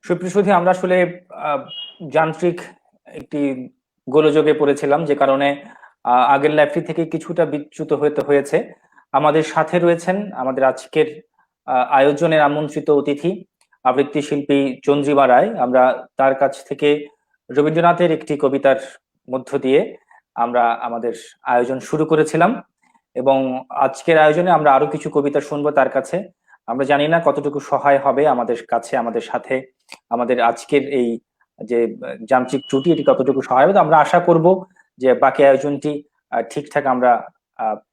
সুপ্রসূতি, আমরা আসলে আহ, যান্ত্রিক একটি গোলযোগে পড়েছিলাম, যে কারণে আগের লাইভটি থেকে কিছুটা বিচ্যুত হতে হয়েছে। আমাদের সাথে রয়েছেন আমাদের আজকের আয়োজনের আমন্ত্রিত অতিথি, আবৃত্তি শিল্পী চন্দ্রিমা রায়। আমরা তার কাছ থেকে রবীন্দ্রনাথের একটি কবিতার মধ্য দিয়ে আমরা আমাদের আয়োজন শুরু করেছিলাম, এবং আজকের আয়োজনে আমরা আরো কিছু কবিতা শুনবো তার কাছে। আমরা জানি না কতটুকু সহায় হবে আমাদের কাছে, আমাদের সাথে আমাদের আজকের এই যে যান্ত্রিক ত্রুটি, এটি কতটুকু সহায় হবে। তো আমরা আশা করব যে বাকি আয়োজনটি ঠিকঠাক আমরা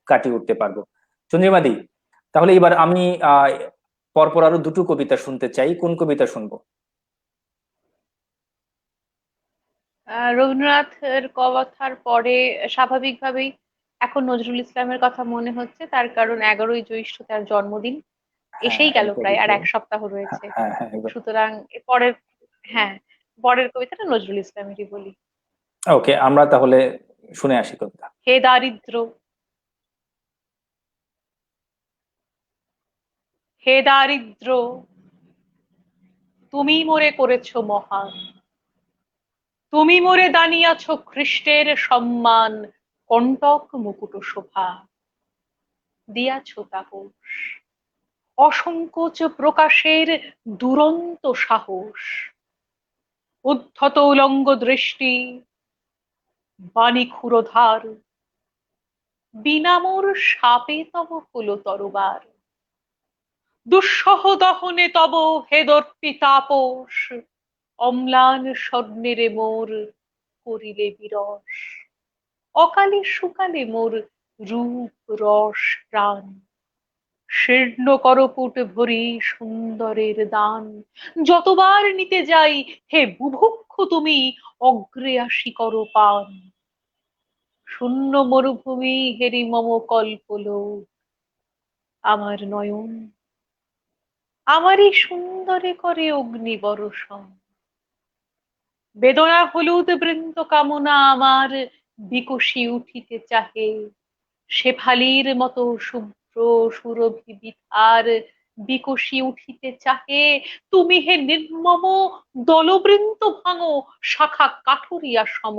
কাটিয়ে উঠতে পারবো। চন্দ্রিমাদি, তাহলে এবার আমি পরপর আরো দুটো কবিতা শুনতে চাই। কোন কবিতা শুনবো? রবীন্দ্রনাথের কথার পরে স্বাভাবিকভাবেই এখন নজরুল ইসলামের কথা মনে হচ্ছে, তার কারণ 11ই জ্যৈষ্ঠ তার জন্মদিন হ্যাঁ, এসেই গেল, একদম প্রায় আর একদম। এক সপ্তাহ হ্যাঁ রয়েছে। হ্যাঁ হ্যাঁ, একদম। সুতরাং এর পরের, হ্যাঁ, পরের কবিতাটা নজরুল ইসলামেরই বলি। ওকে, আমরা তাহলে শুনে আসি কবিতা। হে দারিদ্র, হে দারিদ্র, তুমি মোরে করেছো মহান, তুমি মোরে দানিয়াছো খ্রিস্টের সম্মান, কণ্টক মুকুট শোভা, দিয়াছো তাপস, অসংকোচ প্রকাশের দুরন্ত সাহস, উদ্ধত উলঙ্গ দৃষ্টি, বাণী ক্ষুরধার, বিনামোর সাপে তব হলো তরবার, দুঃসহ দহনে তব হেদর্পি তাপস, অম্লান স্বর্ণের মোর করিলে বিরস, অকালে সুকালে মোর রূপ রস প্রাণ, শীর্ণ করপুট ভরি সুন্দরের দান, যতবার নিতে যাই হে বুভুক্ষু তুমি, অগ্রে আসি করো পান, শূন্য মরুভূমি হেরি মম কল্পলোক, আমার নয়ন আমারই সুন্দরে করে অগ্নি বর্ষণ, বেদনা হলুদ বৃন্ত কামনা আমার বিকশি উঠিতে চাহে, শেফালির মতো শুভ্র সুরভি বিথার বিকশি উঠিতে চাহে, তুমি হে নির্মম দলবৃন্ত ভাঙো শাখা কাঠুরিয়া সম,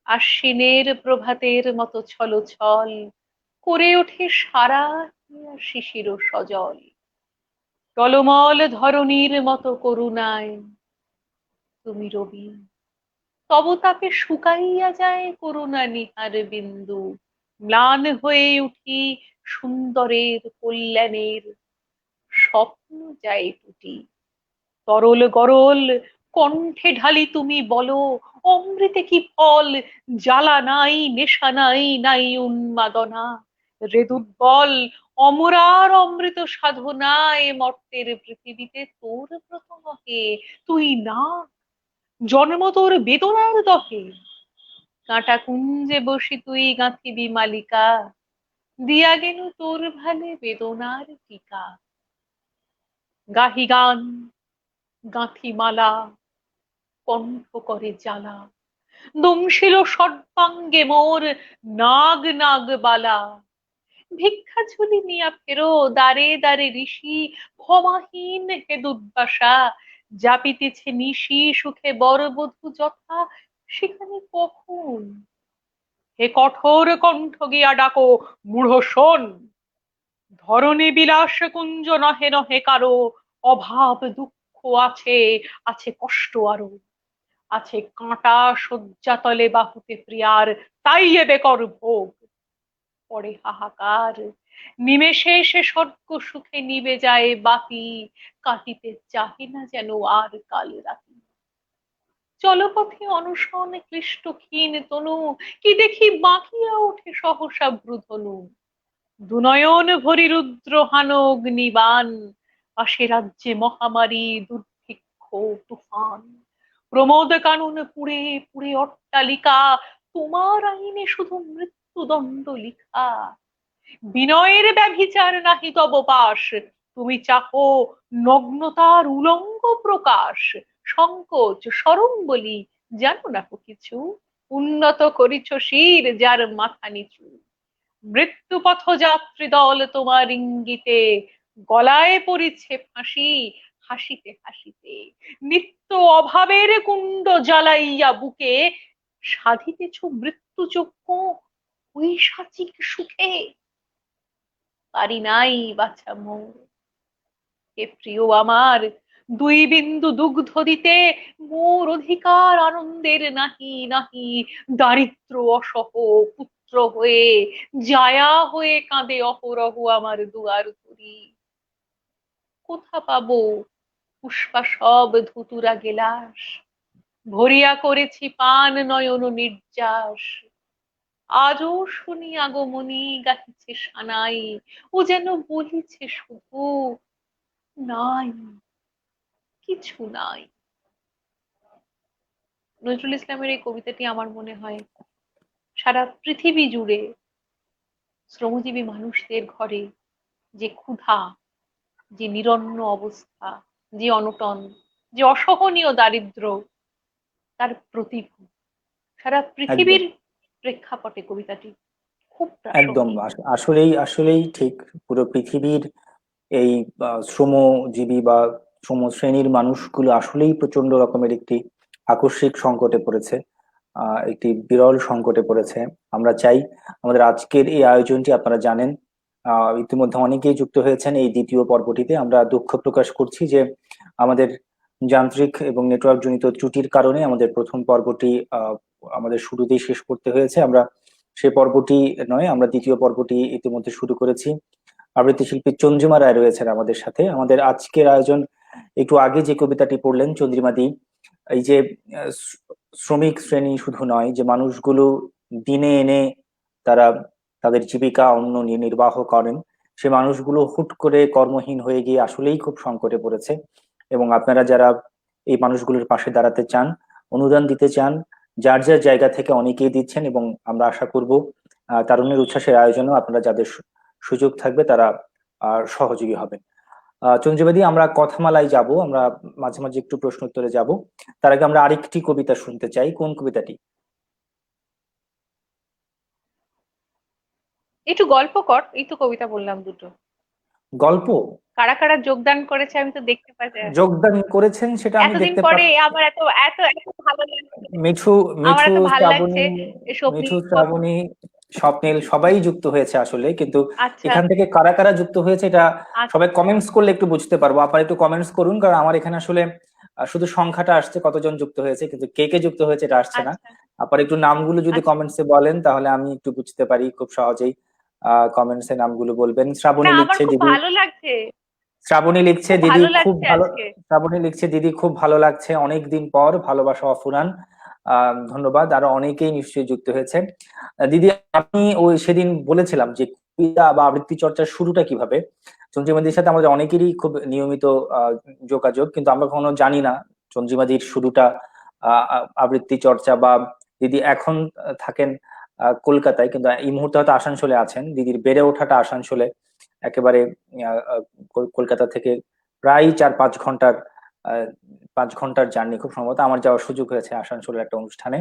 আশ্বিনের প্রভাতের মতো ছল ছল করে ওঠে সারা শিশির সজল, টলমল ধরণীর মতো করুণায় তুমি রবি, তব তাকে শুকাইয়া যায় করুণা নিহার বিন্দু, ম্লান হয়ে উঠি সুন্দরের কল্যাণের স্বপ্ন যায় টুটি, তরল গরল কণ্ঠে ঢালি তুমি বলো, অমৃতে কি ফল, জ্বালা নাই নেশা নাই নাই উন্মাদনা, হৃদুদ্বল অমরার অমৃত সাধনায় মর্তের পৃথিবীতে তোর প্রথম হে, তুই না জন্ম তোর বেদনার দহে, কাঁটা কুঞ্জে বসি তুই গাঁথিবি মালিকা, দিয়া গেল তোর ভালে বেদনার টিকা, গাহি গান গাঁথি মালা, কণ্ঠ করে জ্বালা, দংশিল সর্বাঙ্গে মোর নাগ নাগ বালা, ভিক্ষা ঝুলি নিয়া ফেরো দ্বারে দ্বারে ঋষি, ক্ষমাহীন হে দুর্বাসা, যাপিতেছে নিশি সুখে বরবধূ যথা, সেখানে কখন হে কঠোর কণ্ঠ গিয়া ডাকো, মূঢ় শোন, ধরণী বিলাস কুঞ্জ নহে নহে কারো, অভাব দুঃখ আছে, আছে কষ্ট আরো, আছে কাঁটা শয্যা তলে বাহুতে প্রিয়ার, তাই এবে কর ভোগ, পরে হাহাকার, নিমেষে সে স্বর্গ সুখে নিবে যায় বাতি, কাটিতে চাহে না যেন আর কাল রাতি, চলপথে অনশন ক্লিষ্ট ক্ষীণ তনু, কি দেখি বাঁকিয়া ওঠে সহসা ভ্রুধনু, দুনয়ন ভরি রুদ্র হান অগ্নিবাণ, আসে রাজ্যে মহামারী দুর্ভিক্ষ তুফান, প্রমোদ কানন পুড়ে পুড়ে অট্টালিকা, তোমার আইনে শুধু মৃত্যুদণ্ড লিখা, বিনয়ের ব্যভিচার নাহি তব পাশ, তুমি চাহো নগ্নতার উলঙ্গ প্রকাশ, সংকোচ সরম বলি জানো না কো কিছু, উন্নত করিছ শির যার মাথা নিচু, মৃত্যু পথযাত্রী দল তোমার ইঙ্গিতে, গলায় পড়িছে ফাঁসি, হাসিতে হাসিতে নিত্য অভাবের কুণ্ড জ্বালাইয়া বুকে সাধিতেছ মৃত্যুযজ্ঞ ঐশাচিক সুখে। পারি নাই বাছা মোর, হে প্রিয় আমার, দুই বিন্দু দুগ্ধ দিতে মোর অধিকার আনন্দের নাহি নাহি। দারিদ্র অসহ পুত্র হয়ে জায়া হয়ে কাঁদে অহরহ আমার দুয়ার ধরি। কোথা পাবো পুষ্পা সব ধুতুরা গেলাস, ভরিয়া করেছি পান নয়ন নির্যাস। আজও শুনি আগমনী গাহিছে সানাই, ও যেন বলিছে শুধু নাই, কিছু নাই। নজরুল ইসলামের এই কবিতাটি আমার মনে হয় সারা পৃথিবী জুড়ে শ্রমজীবী মানুষদের ঘরে যে ক্ষুধা, যে নিরন্ন অবস্থা, যে অনটন, যে অসহনীয় দারিদ্র্য, তার প্রতীক। সারা একদম পৃথিবীর প্রেক্ষাপটে কবিতাটি খুব একদম প্রাসঙ্গিক। আসলেই আসলেই ঠিক। পুরো পৃথিবীর এই শ্রমজীবী বা শ্রম শ্রেণীর মানুষগুলো আসলেই প্রচন্ড রকমের একটি আকস্মিক সংকটে পড়েছে, একটি বিরল সংকটে পড়েছে। আমরা চাই আমাদের আজকের এই আয়োজনটি, আপনারা জানেন ইতিমধ্যে অনেকেই যুক্ত হয়েছেন এই দ্বিতীয় পর্বটিতে। আমরা দুঃখ প্রকাশ করছি যে আমাদের যান্ত্রিক এবং নেটওয়ার্ক জনিত ত্রুটির কারণে আমাদের প্রথম পর্বটি আমাদের শুরুতেই শেষ করতে হয়েছে। আমরা সে পর্বটি নয়, আমরা দ্বিতীয় পর্বটি ইতিমধ্যে শুরু করেছি। আবৃত্তি শিল্পী চন্দ্রিমা রায় রয়েছেন আমাদের সাথে। আমাদের আজকের আয়োজন, একটু আগে যে কবিতাটি পড়লেন চন্দ্রিমাদি, এই যে শ্রমিক শ্রেণী শুধু নয়, যে মানুষগুলো দিনে এনে তারা তাদের জীবিকা অন্য নির্বাহ করেন, সে মানুষগুলো হুট করে কর্মহীন হয়ে গিয়ে আসলেই খুব সংকটে পড়েছে। এবং আপনারা যারা এই মানুষগুলোর পাশে দাঁড়াতে চান, অনুদান দিতে চান, যার যার জায়গা থেকে অনেকেই দিচ্ছেন, এবং আমরা আশা করব তারুণ্যের উচ্ছ্বাসের আয়োজনেও আপনারা যাদের সুযোগ থাকবে তারা সহযোগী হবেন। চন্দ্রিমাদি, আমরা কথামালায় যাব, আমরা মাঝে মাঝে একটু প্রশ্ন উত্তরে যাব। তার আগে আমরা আরেকটি কবিতা শুনতে চাই। কোন কবিতাটি? একটু গল্প কর, এই তো কবিতা বললাম দুটো। গল্প? কারা কারা যোগদান করেছে আমি তো দেখতে পাচ্ছি। যোগদান করেছেন সেটা আমি এতদিন দেখতে পরে পাচ্ছি। আমার এত এত এত ভালো লাগছে, মিঠু, আমার মিঠু, এত ভালো লাগছে। শ্রাবণী, স্বপ্নিল মিঠু, শ্রাবণী, স্বপ্নিল সবাই যুক্ত হয়েছে আসলে, কিন্তু আচ্ছা এখান থেকে কারা কারা যুক্ত হয়েছে এটা সবাই আচ্ছা কমেন্টস করলে একটু বুঝতে পারবো। আপনারা একটু কমেন্টস করুন, কারণ আমার এখানে আসলে শুধু সংখ্যাটা আসছে কতজন যুক্ত হয়েছে, কিন্তু কে কে যুক্ত হয়েছে এটা আসছে না। আচ্ছা আপনারা একটু নামগুলো যদি আচ্ছা। কমেন্টসে বলেন তাহলে আমি একটু বুঝতে পারি খুব সহজেই। কমেন্টসে নামগুলো বলবেন। না শ্রাবণী আমার লিখছে খুব দিদি, ভালো লাগছে, শ্রাবণী লিখছে খুব দিদি ভালো খুব লাগছে ভালো, আজকে। শ্রাবণী লিখছে দিদি খুব ভালো লাগছে, অনেক দিন পর, ভালোবাসা অফুরান। ধন্যবাদ। আরো অনেকেই নিশ্চয়ই যুক্ত হয়েছে। দিদি, আমি ওই সেদিন বলেছিলাম যে কবিতা বা আবৃত্তি চর্চার শুরুটা কিভাবে। চন্দ্রিমাদির সাথে আমাদের অনেকেরই খুব নিয়মিত যোগাযোগ, কিন্তু আমরা কখনো জানি না চন্দ্রিমাদির শুরুটা আবৃত্তি চর্চা বা দিদি এখন থাকেন কলকাতায়, কিন্তু এই মুহূর্তে হয়তো আসানসোলে আছেন। দিদির বেড়ে ওঠাটা আসানসোলে, একেবারে আহ, আহ, কলকাতা থেকে প্রায় 4-5 ঘন্টার, আহ, 5 ঘন্টার জার্নি খুব সম্ভবত। আমার যাওয়ার সুযোগ হয়েছে আসানসোলের একটা অনুষ্ঠানে।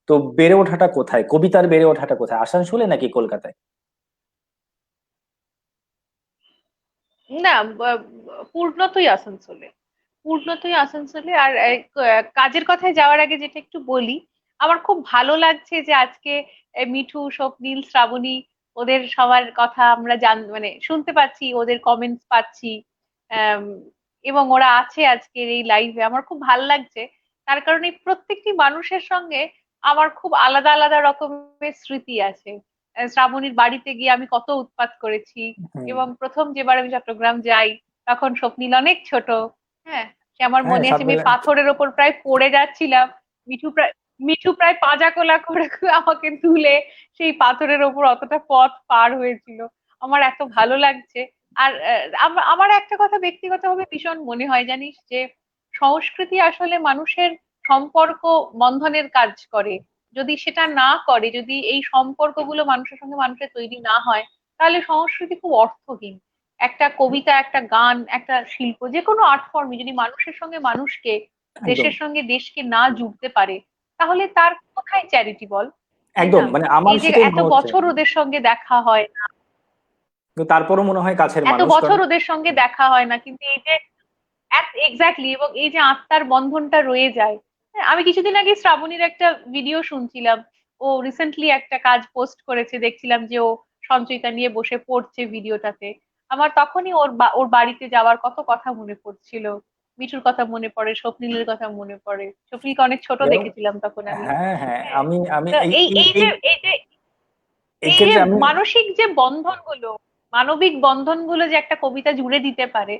তো বেড়ে ওঠাটা কোথায়, কবিতার বেড়ে ওঠাটা কোথায়, আসানসোলে নাকি কলকাতায়? না, পূর্ণতই আসানসোলে, পূর্ণতই আসানসোলে। আর কাজের কথায় যাওয়ার আগে যেটা একটু বলি, আমার খুব ভালো লাগছে যে আজকে মিঠু, স্বপ্নিল, শ্রাবণী, ওদের সবার কথা আমরা মানে শুনতে পাচ্ছি, ওদের কমেন্টস পাচ্ছি। আম, এবং ওরা আছে আজকের এই লাইভে, আমার খুব ভালো লাগছে। তার কারণে প্রত্যেকটি মানুষের সঙ্গে আমার খুব আলাদা আলাদা রকমের স্মৃতি আছে। শ্রাবণীর বাড়িতে গিয়ে আমি কত উৎপাত করেছি, হুম। এবং প্রথম যেবার আমি চট্টগ্রাম যাই তখন স্বপ্নিল অনেক ছোট। হ্যাঁ, সে আমার হ্যাঁ, মনে সব আছে, আমি মিলে। পাথরের ওপর প্রায় পড়ে যাচ্ছিলাম। মিঠু প্রায় পাজা কোলা করে আমাকে তুলে সেই পাথরের ওপর অতটা পথ পার হয়েছিল। আমার এত ভালো লাগছে। আর আমার একটা কথা ব্যক্তিগতভাবে ভীষণ মনে হয় জানিস, যে সংস্কৃতি আসলে মানুষের সম্পর্ক বন্ধনের কাজ করে। যদি সেটা না করে, যদি এই সম্পর্কগুলো মানুষের সঙ্গে মানুষের তৈরি না হয়, তাহলে সংস্কৃতি খুব অর্থহীন। একটা কবিতা, একটা গান, একটা শিল্প, যে কোনো আর্ট ফর্মই যদি মানুষের সঙ্গে মানুষকে, একদম দেশের সঙ্গে দেশকে না জুড়তে পারে, তাহলে তার কোথায় চ্যারিটি বল, তাই একদম, না? মানে আমার এই যে সেটাই এত মনে হচ্ছে। বছর ওদের সঙ্গে দেখা হয় না, কিন্তু তারপরও মনে হয় কাছের এত মানুষ, বছর কারণ ওদের সঙ্গে দেখা হয় না, কিন্তু এই যে এক্স্যাক্টলি, এবং এই যে আত্মার বন্ধনটা রয়ে যায়। হ্যাঁ, আমি কিছুদিন আগে শ্রাবণীর একটা ভিডিও শুনছিলাম। ও রিসেন্টলি একটা কাজ পোস্ট করেছে, দেখছিলাম যে ও সঞ্চয়িতা নিয়ে বসে পড়ছে ভিডিওটাতে। আমার তখনই ওর বাড়িতে যাওয়ার কত কথা মনে পড়ছিল। মিঠুর কথা মনে পড়ে, স্বপ্নিলের কথা মনে পড়ে। স্বপ্নিলকে অনেক ছোট এবং দেখেছিলাম তখন আমি। হ্যাঁ হ্যাঁ, হ্যাঁ, আমি আমি তো এই এই এই এই এই যে এই যে এই এই যে ক্ষেত্রে আমি মানসিক যে বন্ধনগুলো, মানবিক বন্ধনগুলো যে একটা কবিতা জুড়ে দিতে পারে,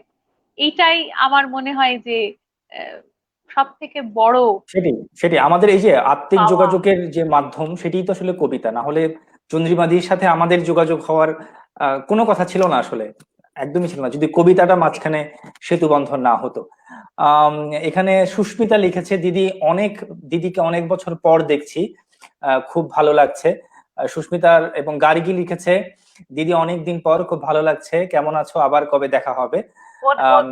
এইটাই আমার মনে হয় যে সব থেকে বড় সেটি সেটি আমাদের এই যে আত্মিক পাওয়া। যোগাযোগের যে মাধ্যম, সেটি তো আসলে কবিতা। না হলে চন্দ্রিমাদির সাথে আমাদের যোগাযোগ হওয়ার কোনো কথা ছিল না আসলে, একদমই ছিল না, যদি কবিতাটা মাঝখানে সেতু বন্ধন না হতো। আম, এখানে সুস্মিতা লিখেছে, দিদিকে অনেক বছর পর দেখছি, খুব ভালো লাগছে। সুস্মিতার এবং গার্গী লিখেছে, দিদি অনেক দিন পর, খুব ভালো লাগছে, কেমন আছো, আবার কবে দেখা হবে।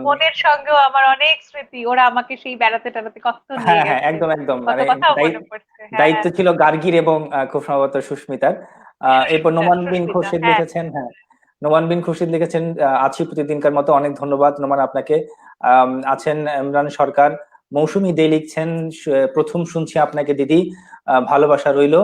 বোনের সঙ্গেও আমার অনেক স্মৃতি, ওরা আমাকে সেই বেড়াতে টেড়াতে কত নিয়ে হ্যাঁ হ্যাঁ, গেছে। একদম একদম, কত মানে কথাও মনে পড়ছে। হ্যাঁ, দায়িত্ব ছিল গার্গীর এবং খুব সম্ভবত সুস্মিতার। এরপর সুস্মিতা নোমান বিন সুস্মিতা খুরশিদ হ্যাঁ। লিখেছেন, হ্যাঁ, নোমান বিন খুরশিদ লিখেছেন, আছি প্রতিদিনকার মতো, অনেক ধন্যবাদ নোমান আপনাকে। আছেন ইমরান সরকার, মৌসুমী দে লিখছেন, প্রথম শুনছি আপনাকে দিদি, ভালোবাসা রইলো,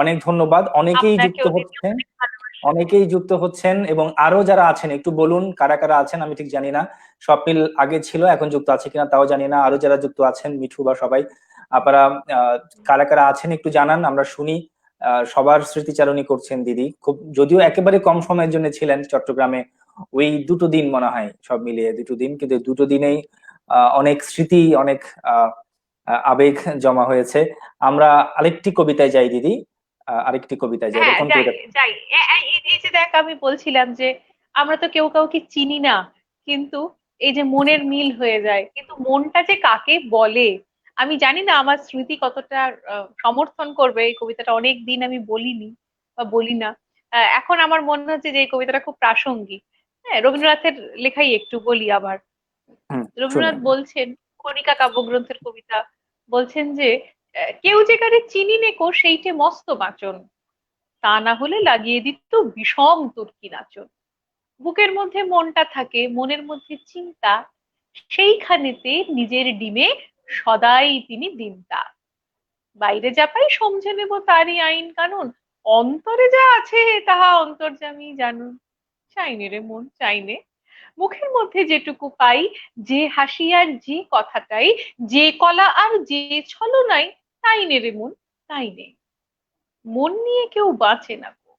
অনেক ধন্যবাদ। অনেকেই যুক্ত আপনাকেও দিদি হচ্ছেন, অনেক ভালোবাসা। অনেকেই যুক্ত হচ্ছেন, এবং আরো যারা আছেন একটু বলুন, কারা কারা আছেন, আমি ঠিক জানি না। স্বপ্নিল আগে ছিল, এখন যুক্ত আছে কিনা তাও জানি না। আরো যারা যুক্ত আছেন, মিঠু বা সবাই, আপনারা কারা কারা আছেন একটু জানান, আমরা শুনি। সবার স্মৃতিচারণী করছেন দিদি, খুব, যদিও একেবারে কম সময়ের জন্য ছিলেন চট্টগ্রামে, ওই দুটো দিন মনে হয়, সব মিলিয়ে দুটো দিন, কিন্তু এই দুটো দিনেই অনেক স্মৃতি, অনেক আহ আবেগ জমা হয়েছে। আমরা আরেকটি কবিতায় যাই দিদি, আরেকটি কবিতায় যাই, বা হ্যাঁ, কোন যাই কবিতা? যাই। এই যে দেখ, আমি বলছিলাম যে আমরা তো কেউ কাউকে চিনি না, কিন্তু এই যে মনের মিল হয়ে যায়, কিন্তু মনটা যে কাকে বলে আমি জানি না। আমার স্মৃতি কতটা সমর্থন করবে এই কবিতাটা, অনেক দিন আমি বলিনি বা বলি না। এখন আমার মনে হচ্ছে যে এই কবিতাটা খুব প্রাসঙ্গিক। হ্যাঁ, রবীন্দ্রনাথের লেখাই একটু বলি আবার। হুম, শুনি। রবীন্দ্রনাথ বলছেন, কণিকা কাব্যগ্রন্থের কবিতা, বলছেন যে কেউ যে কারে চিনি নেকো সেইটে মস্ত বাঁচন, তা না হলে লাগিয়ে দিত বিষম তুর্কি নাচন। বুকের মধ্যে মনটা থাকে, মনের মধ্যে চিন্তা, সেইখানেতে নিজের ডিমে সদাই তিনি দিনটা। বাইরে যা পাই সমঝে নেব তারই আইন কানুন, অন্তরে যা আছে তাহা অন্তর্যামী জানুন। চাইনে রে মন চাইনে, মুখের মধ্যে যেটুকু পাই, যে হাসি আর যে কথাটাই, যে কলা আর যে ছলনাই, তাই নে রে মন তাই নে। মন নিয়ে কেউ বাঁচে না গো।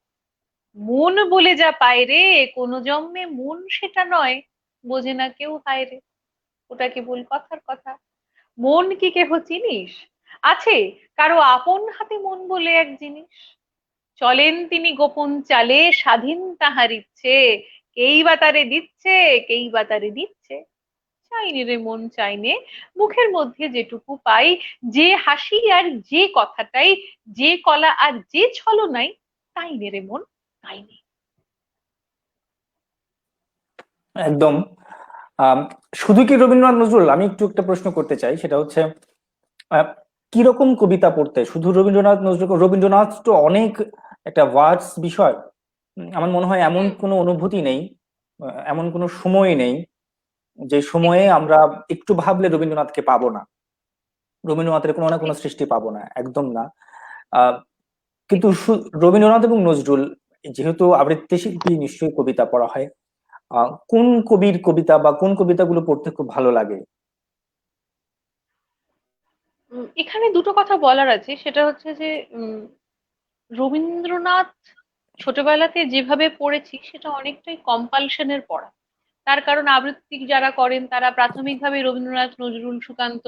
মন বলে যা পায় রে, কোনো জন্মে মন সেটা নয়, বোঝে না কেউ হায় রে। ওটা কেবল কথার কথা। মন কি কেহ চিনিস? আছে কারো আপন হাতে মন বলে এক জিনিস। চলেন তিনি গোপন চালে, স্বাধীন তাহার ইচ্ছে, কেই বা তারে দিচ্ছে, কেই বা তারে দিচ্ছে। চাইনে রে মন চাইনে, মুখের মধ্যে যেটুকু পাই, যে হাসি আর যে কথাটাই, যে কলা আর যে ছলনাই, তাই নে রে মন তাই নে। একদম। আম, শুধু কি রবীন্দ্রনাথ নজরুল? আমি একটু একটা প্রশ্ন করতে চাই, সেটা হচ্ছে আহ, কিরকম কবিতা পড়তে শুধু রবীন্দ্রনাথ নজরুল? রবীন্দ্রনাথ তো অনেক একটা ওয়ার্ডস বিষয়। আমার মনে হয় এমন হুম। কোনো অনুভূতি নেই, এমন কোনো সময় নেই যে ঠিক সময়ে আমরা একটু ভাবলে রবীন্দ্রনাথকে পাবো না, রবীন্দ্রনাথের কোনো না কোনো ঠিক সৃষ্টি পাবো না, একদম না। আহ, ঠিক। কিন্তু রবীন্দ্রনাথ এবং নজরুল, যেহেতু আবৃত্তি শিল্পী, নিশ্চয়ই কবিতা পড়া হয়, কোন কবির কবিতা বা কোন কবিতাগুলো পড়তে খুব ভালো লাগে? এখানে দুটো কথা বলার আছে, সেটা হচ্ছে যে উম, রবীন্দ্রনাথ ছোটবেলাতে যেভাবে পড়েছি সেটা অনেকটাই কম্পালশনের পড়া। তার কারণ আবৃত্তি যারা করেন তারা প্রাথমিকভাবে রবীন্দ্রনাথ, নজরুল, সুকান্ত,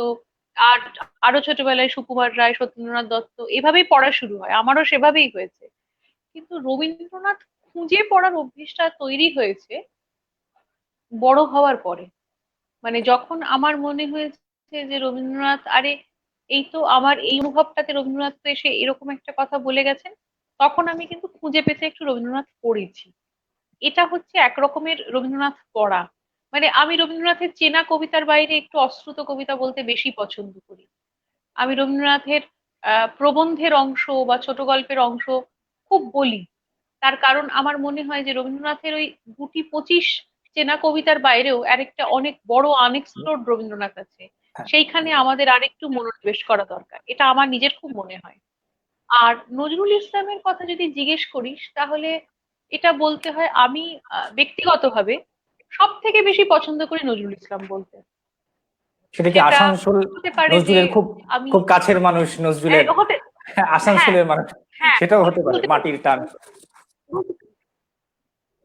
আর আরো ছোটবেলায় সুকুমার রায়, সত্যেন্দ্রনাথ দত্ত, এভাবেই পড়া শুরু হয়। আমারও সেভাবেই হয়েছে। কিন্তু রবীন্দ্রনাথ খুঁজে পড়ার অভ্যেসটা তৈরি হয়েছে বড় হওয়ার পরে। মানে যখন আমার মনে হয়েছে যে রবীন্দ্রনাথ, আরে এই তো আমার এই অনুভবটাতে রবীন্দ্রনাথ তো এসে এরকম একটা কথা বলে গেছেন, তখন আমি কিন্তু খুঁজে পেতে একটু রবীন্দ্রনাথ পড়েছি। এটা হচ্ছে এক রকমের রবীন্দ্রনাথ পড়া। মানে আমি রবীন্দ্রনাথের চেনা কবিতার বাইরে একটু অশ্রুত কবিতা বলতে বেশি পছন্দ করি। আমি রবীন্দ্রনাথের প্রবন্ধের অংশ বা ছোট গল্পের অংশ খুব বলি। তার কারণ আমার মনে হয় যে রবীন্দ্রনাথের ওই 2:25 চেনা কবিতার বাইরেও আরেকটা অনেক বড় আনএক্সপ্লোরড রবীন্দ্রনাথ আছে, হ্যাঁ, সেইখানে আমাদের আরেকটু মনোনিবেশ করা দরকার, এটা আমার নিজের খুব মনে হয়। আর নজরুল ইসলামের কথা যদি জিজ্ঞেস করিস, তাহলে এটা বলতে হয় আমি ব্যক্তিগতভাবে সব থেকে বেশি পছন্দ করি নজরুল ইসলাম বলতে। সেটা কি সেটা আসানসোল হতে পারে যে নজরুলের খুব আমি খুব কাছের মানুষ নজরুলের, হতে, হ্যাঁ, হ্যাঁ আসানসোলের মানুষ, হ্যাঁ সেটাও হতে পারে, হতে পারে, মাটির টান।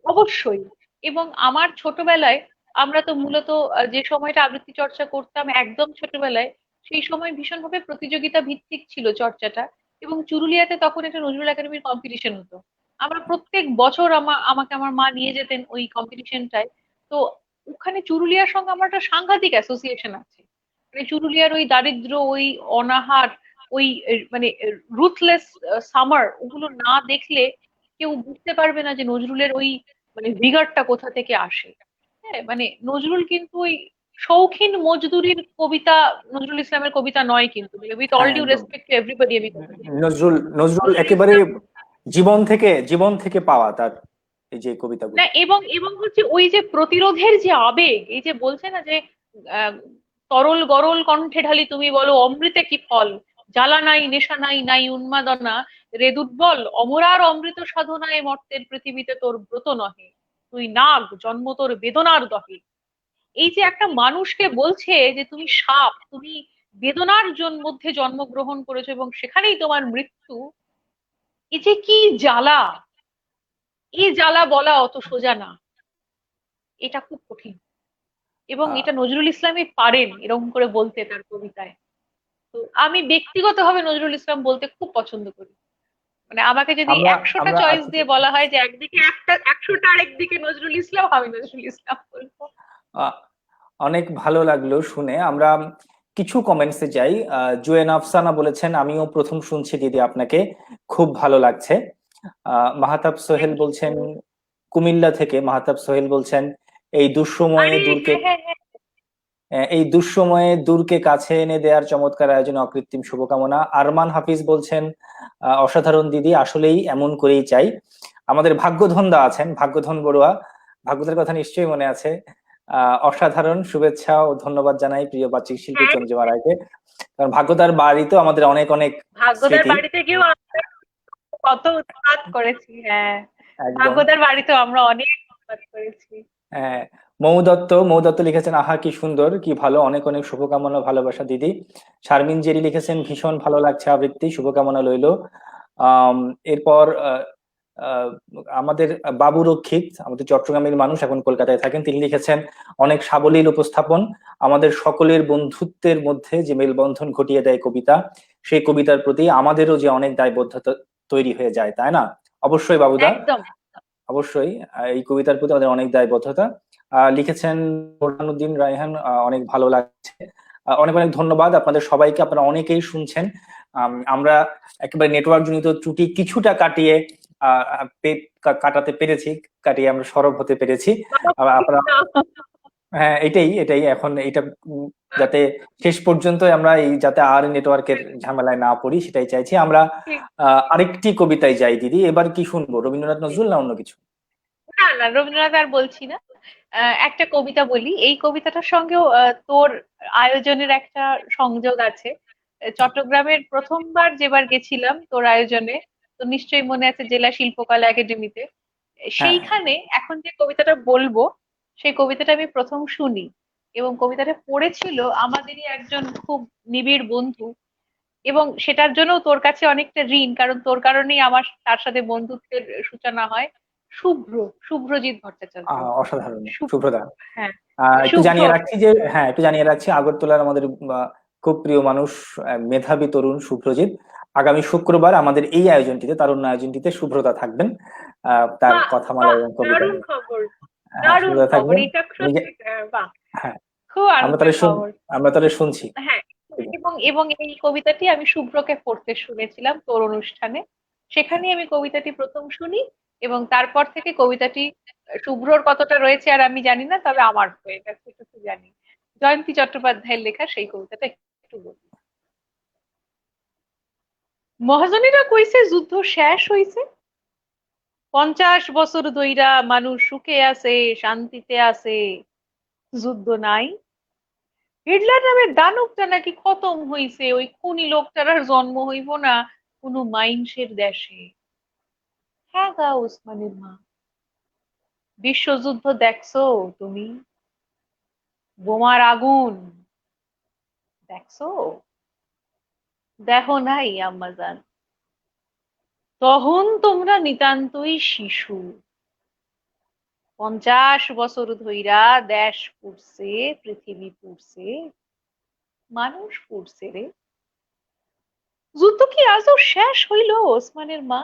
অবশ্যই। এবং আমার ছোটবেলায়, আমরা তো মূলত যে সময়টা আবৃত্তি চর্চা করতাম একদম ছোটবেলায়, সেই সময় ভীষণভাবে প্রতিযোগিতা ভিত্তিক ছিল চর্চাটা। এবং চুরুলিয়াতে তখন একটা নজরুল একাডেমির কম্পিটিশন হতো। আমরা প্রত্যেক বছর আমাকে আমার মা নিয়ে যেতেন ওই কম্পিটিশনটায়। তো ওখানে চুরুলিয়ার সঙ্গে আমার একটা সাংঘাতিক অ্যাসোসিয়েশন আছে। মানে চুরুলিয়ার ওই দারিদ্র, ওই অনাহার, ওই মানে রুথলেস সামার, ওগুলো না দেখলে কেউ বুঝতে পারবে না যে নজরুলের ওই মানে ভিগারটা কোথা থেকে আসে। হ্যাঁ, মানে নজরুল কিন্তু ওই শৌখিন মজদুরির কবিতা, নজরুল ইসলামের কবিতা নয় কিন্তু, উইথ অল হ্যাঁ, ডিউ একদম। রেসপেক্ট টু এভরিবডি আমি কথা বলছি। নজরুল নজরুল নজরুল একেবারে ইসলাম, জীবন থেকে পাওয়া তার এই যে না, কবিতাগুলো। এবং এবং হচ্ছে ওই যে প্রতিরোধের যে আবেগ, এই যে বলছে না যে আহ, তরল গরল কণ্ঠে ঢালি তুমি বলো অমৃতে কি ফল, জ্বালা নাই নেশা নাই নাই উন্মাদনা, রে দুর্বল অমরার অমৃত সাধনায় মর্তের পৃথিবীতে তোর ব্রত নহে, তুই নাগ জন্ম তোর বেদনার দহে। এই যে একটা মানুষকে বলছে যে তুমি সাপ, তুমি বেদনার মধ্যে জন্মগ্রহণ করেছো এবং সেখানেই তোমার মৃত্যু, এই যে কি জ্বালা, এই জ্বালা বলা অত সোজা না, এটা খুব কঠিন। এবং আহ, এটা নজরুল ইসলামই পারেন এরকম করে বলতে তার কবিতায়। তো আমি ব্যক্তিগতভাবে নজরুল ইসলাম বলতে খুব পছন্দ করি। মানে আমাকে যদি আমরা 100টা আমরা চয়েস দিয়ে বলা হয় যে একদিকে একটা, 100টা আরেকদিকে নজরুল ইসলাম, আমি নজরুল ইসলাম বলবো। আহ, অনেক ভালো লাগলো শুনে। আমরা কিছু কমেন্টসে যাই। জুয়েন আফসানা বলেছেন, আমিও প্রথম শুনছি দিদি আপনাকে, খুব ভালো লাগছে। মাহতাব সোহেল থ্যাংক বলছেন, ইউ। কুমিল্লা থেকে মাহতাব সোহেল বলছেন, এই দুঃসময়ে আরে দূরকে হ্যাঁ হ্যাঁ হ্যাঁ। এই দুঃসময়ে দূরকে কাছে এনে দেওয়ার চমৎকার আয়োজনে অকৃত্রিম শুভকামনা। আরমান হাফিজ বলছেন, অসাধারণ দিদি, আসলেই এমন করেই চাই। আমাদের ভাগ্যধন দা আছেন, ভাগ্যধন বড়ুয়া, ভাগ্যদের কথা নিশ্চয়ই মনে আছে। অসাধারণ শুভেচ্ছা ও ধন্যবাদ জানাই প্রিয় বাচিক শিল্পী হ্যাঁ, চন্দ্রিমা রায়কে, কারণ ভাগ্যদার বাড়িতেও আমাদের অনেক অনেক ভাগ্যদার স্মৃতি। বাড়িতে গিয়েও আমরা কত উৎপাত করেছি, হ্যাঁ। একদম। ভাগ্যদার বাড়িতেও আমরা অনেক উৎপাত করেছি। হ্যাঁ, মৌ দত্ত লিখেছেন, আহা কি সুন্দর, কি ভালো, অনেক অনেক শুভকামনা, ভালোবাসা দিদি। শারমিন জেরি লিখেছেন, ভীষণ ভালো লাগছে আবৃত্তি, শুভকামনা রইলো। আম, এরপর আহ, আমাদের বাবু রক্ষিত, আমাদের চট্টগ্রামের মানুষ, এখন কলকাতায় থাকেন, তিনি লিখেছেন, অনেক সাবলীল উপস্থাপন, আমাদের সকলের বন্ধুত্বের মধ্যে যে মেলবন্ধন ঘটিয়ে দেয় কবিতা, সেই কবিতার প্রতি আমাদেরও যে অনেক দায়বদ্ধতা তৈরি হয়ে যায়, তাই না? অবশ্যই বাবুদা, একদম। অবশ্যই। এই কবিতার প্রতি আমাদের অনেক দায়বদ্ধতা। লিখেছেন বোরহানুদ্দিন রায়হান, অনেক ভালো লাগছে। অনেক অনেক ধন্যবাদ আপনাদের সবাইকে, আপনারা অনেকেই শুনছেন। আমরা একেবারে নেটওয়ার্ক জনিত ত্রুটি কিছুটা কাটিয়ে কাটাতে পেরেছি, কাটিয়ে আমরা সরব হতে পেরেছি। বাবা, আপনারা, হ্যাঁ, এটাই এটাই এখন এইটা যাতে শেষ পর্যন্ত আমরা এই যাতে আর নেটওয়ার্কের ঝামেলায় না পড়ি সেটাই চাইছি আমরা। ঠিক। আরেকটি কবিতায় যাই দিদি, এবার কি শুনবো, রবীন্দ্রনাথ নজরুল না অন্য কিছু? না না, রবীন্দ্রনাথ আর বলছি না। একটা কবিতা বলি, এই কবিতাটার সঙ্গেও তোর আয়োজনের একটা সংযোগ আছে। চট্টগ্রামের প্রথমবার যেবার গেছিলাম তোর আয়োজনে, তো নিশ্চয়ই মনে আছে, জেলা শিল্পকলা একাডেমিতে, হ্যাঁ, হ্যাঁ। সেইখানে এখন যে কবিতাটা বলবো, সেই কবিতাটা আমি প্রথম শুনি। এবং কবিতাটা পড়েছিল আমাদেরই একজন খুব নিবিড় বন্ধু। এবং সেটার জন্য তোর কাছে অনেকটা ঋণ, কারণ তোর কারণেই আমার তার সাথে বন্ধুত্বের সূচনা হয়। শুভ্র, শুভ্রজিৎ ভট্টাচার্য। অসাধারণ, শুভ্র, সুপ্রদা। হ্যাঁ, একটু শুভ্র। জানিয়ে রাখছি যে, হ্যাঁ, একটু জানিয়ে রাখছি, আগরতলার আমাদের খুব প্রিয় মানুষ, মেধাবী তরুণ শুভ্রজিৎ, আগামী শুক্রবার আমাদের এই আয়োজনটিতে, তারুণ্য আয়োজনটিতে শুভ্রতা থাকবেন, তার বাহ, কথামালা বাহ, এবং কবিতা দারুণ নিয়ে। খবর, হ্যাঁ, দারুণ শুভ্রতা খবর, থাকবেন। এটা নিজে, সত্যি, বাহ, হ্যাঁ, খুব আমরা আনন্দের তাহলে খবর। আমরা তাহলে শুনছি। হ্যাঁ, এবং এবং এই কবিতাটি আমি শুভ্রকে পড়তে শুনেছিলাম তোর অনুষ্ঠানে, সেখানে আমি কবিতাটি প্রথম শুনি। এবং তারপর থেকে কবিতাটি শুভ্রর কতটা রয়েছে আর আমি জানি না, তবে আমার হয়ে গেছে এটুকু জানি। জয়ন্তী চট্টোপাধ্যায়ের লেখা সেই কবিতাটা একটু বলি। মহাজনীরা কইছে যুদ্ধ শেষ হইছে, 50 বছর ধইরা মানুষ সুখে আছে, শান্তিতে আছে, যুদ্ধ নাই। হিটলার নামের দানবটা নাকি খতম হইছে, ওই খুনি লোকটার আর জন্ম হইব না কোনো মাইনষের দেশে। হ্যাঁ গা ওসমানের মা, বিশ্বযুদ্ধ দেখছো তুমি? বোমার আগুন দেখছো? দেখো নাই আম্মাজান, তখন তোমরা নিতান্তই শিশু। 50 বছর ধইরা দেশ পুড়ছে, পৃথিবী পুড়ছে, মানুষ পুড়ছে রে। যুদ্ধ কি আজও শেষ হইল ওসমানের মা?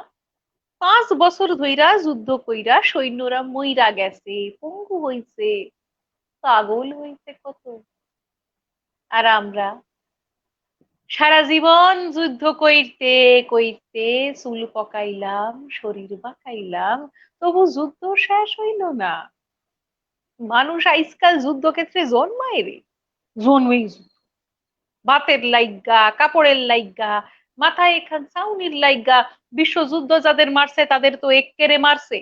5 বছর ধইরা যুদ্ধ কইরা সৈন্যরা মইরা গেছে, পঙ্গু হইছে, পাগল হইছে কত। আর আমরা সারা জীবন যুদ্ধ কইরতে কইরতে চুল পকাইলাম, শরীর বাঁকাইলাম, তবু যুদ্ধ শেষ হইল না। মানুষ আজকাল যুদ্ধক্ষেত্রে জন্মায় রে, জন্মেই যুদ্ধ। ভাতের লাইগা, কাপড়ের লাইগা, মাথায় এখান ছাউনির লাইগা। বিশ্বযুদ্ধ যাদের মারছে তাদের তো এক্কেরে মারছে।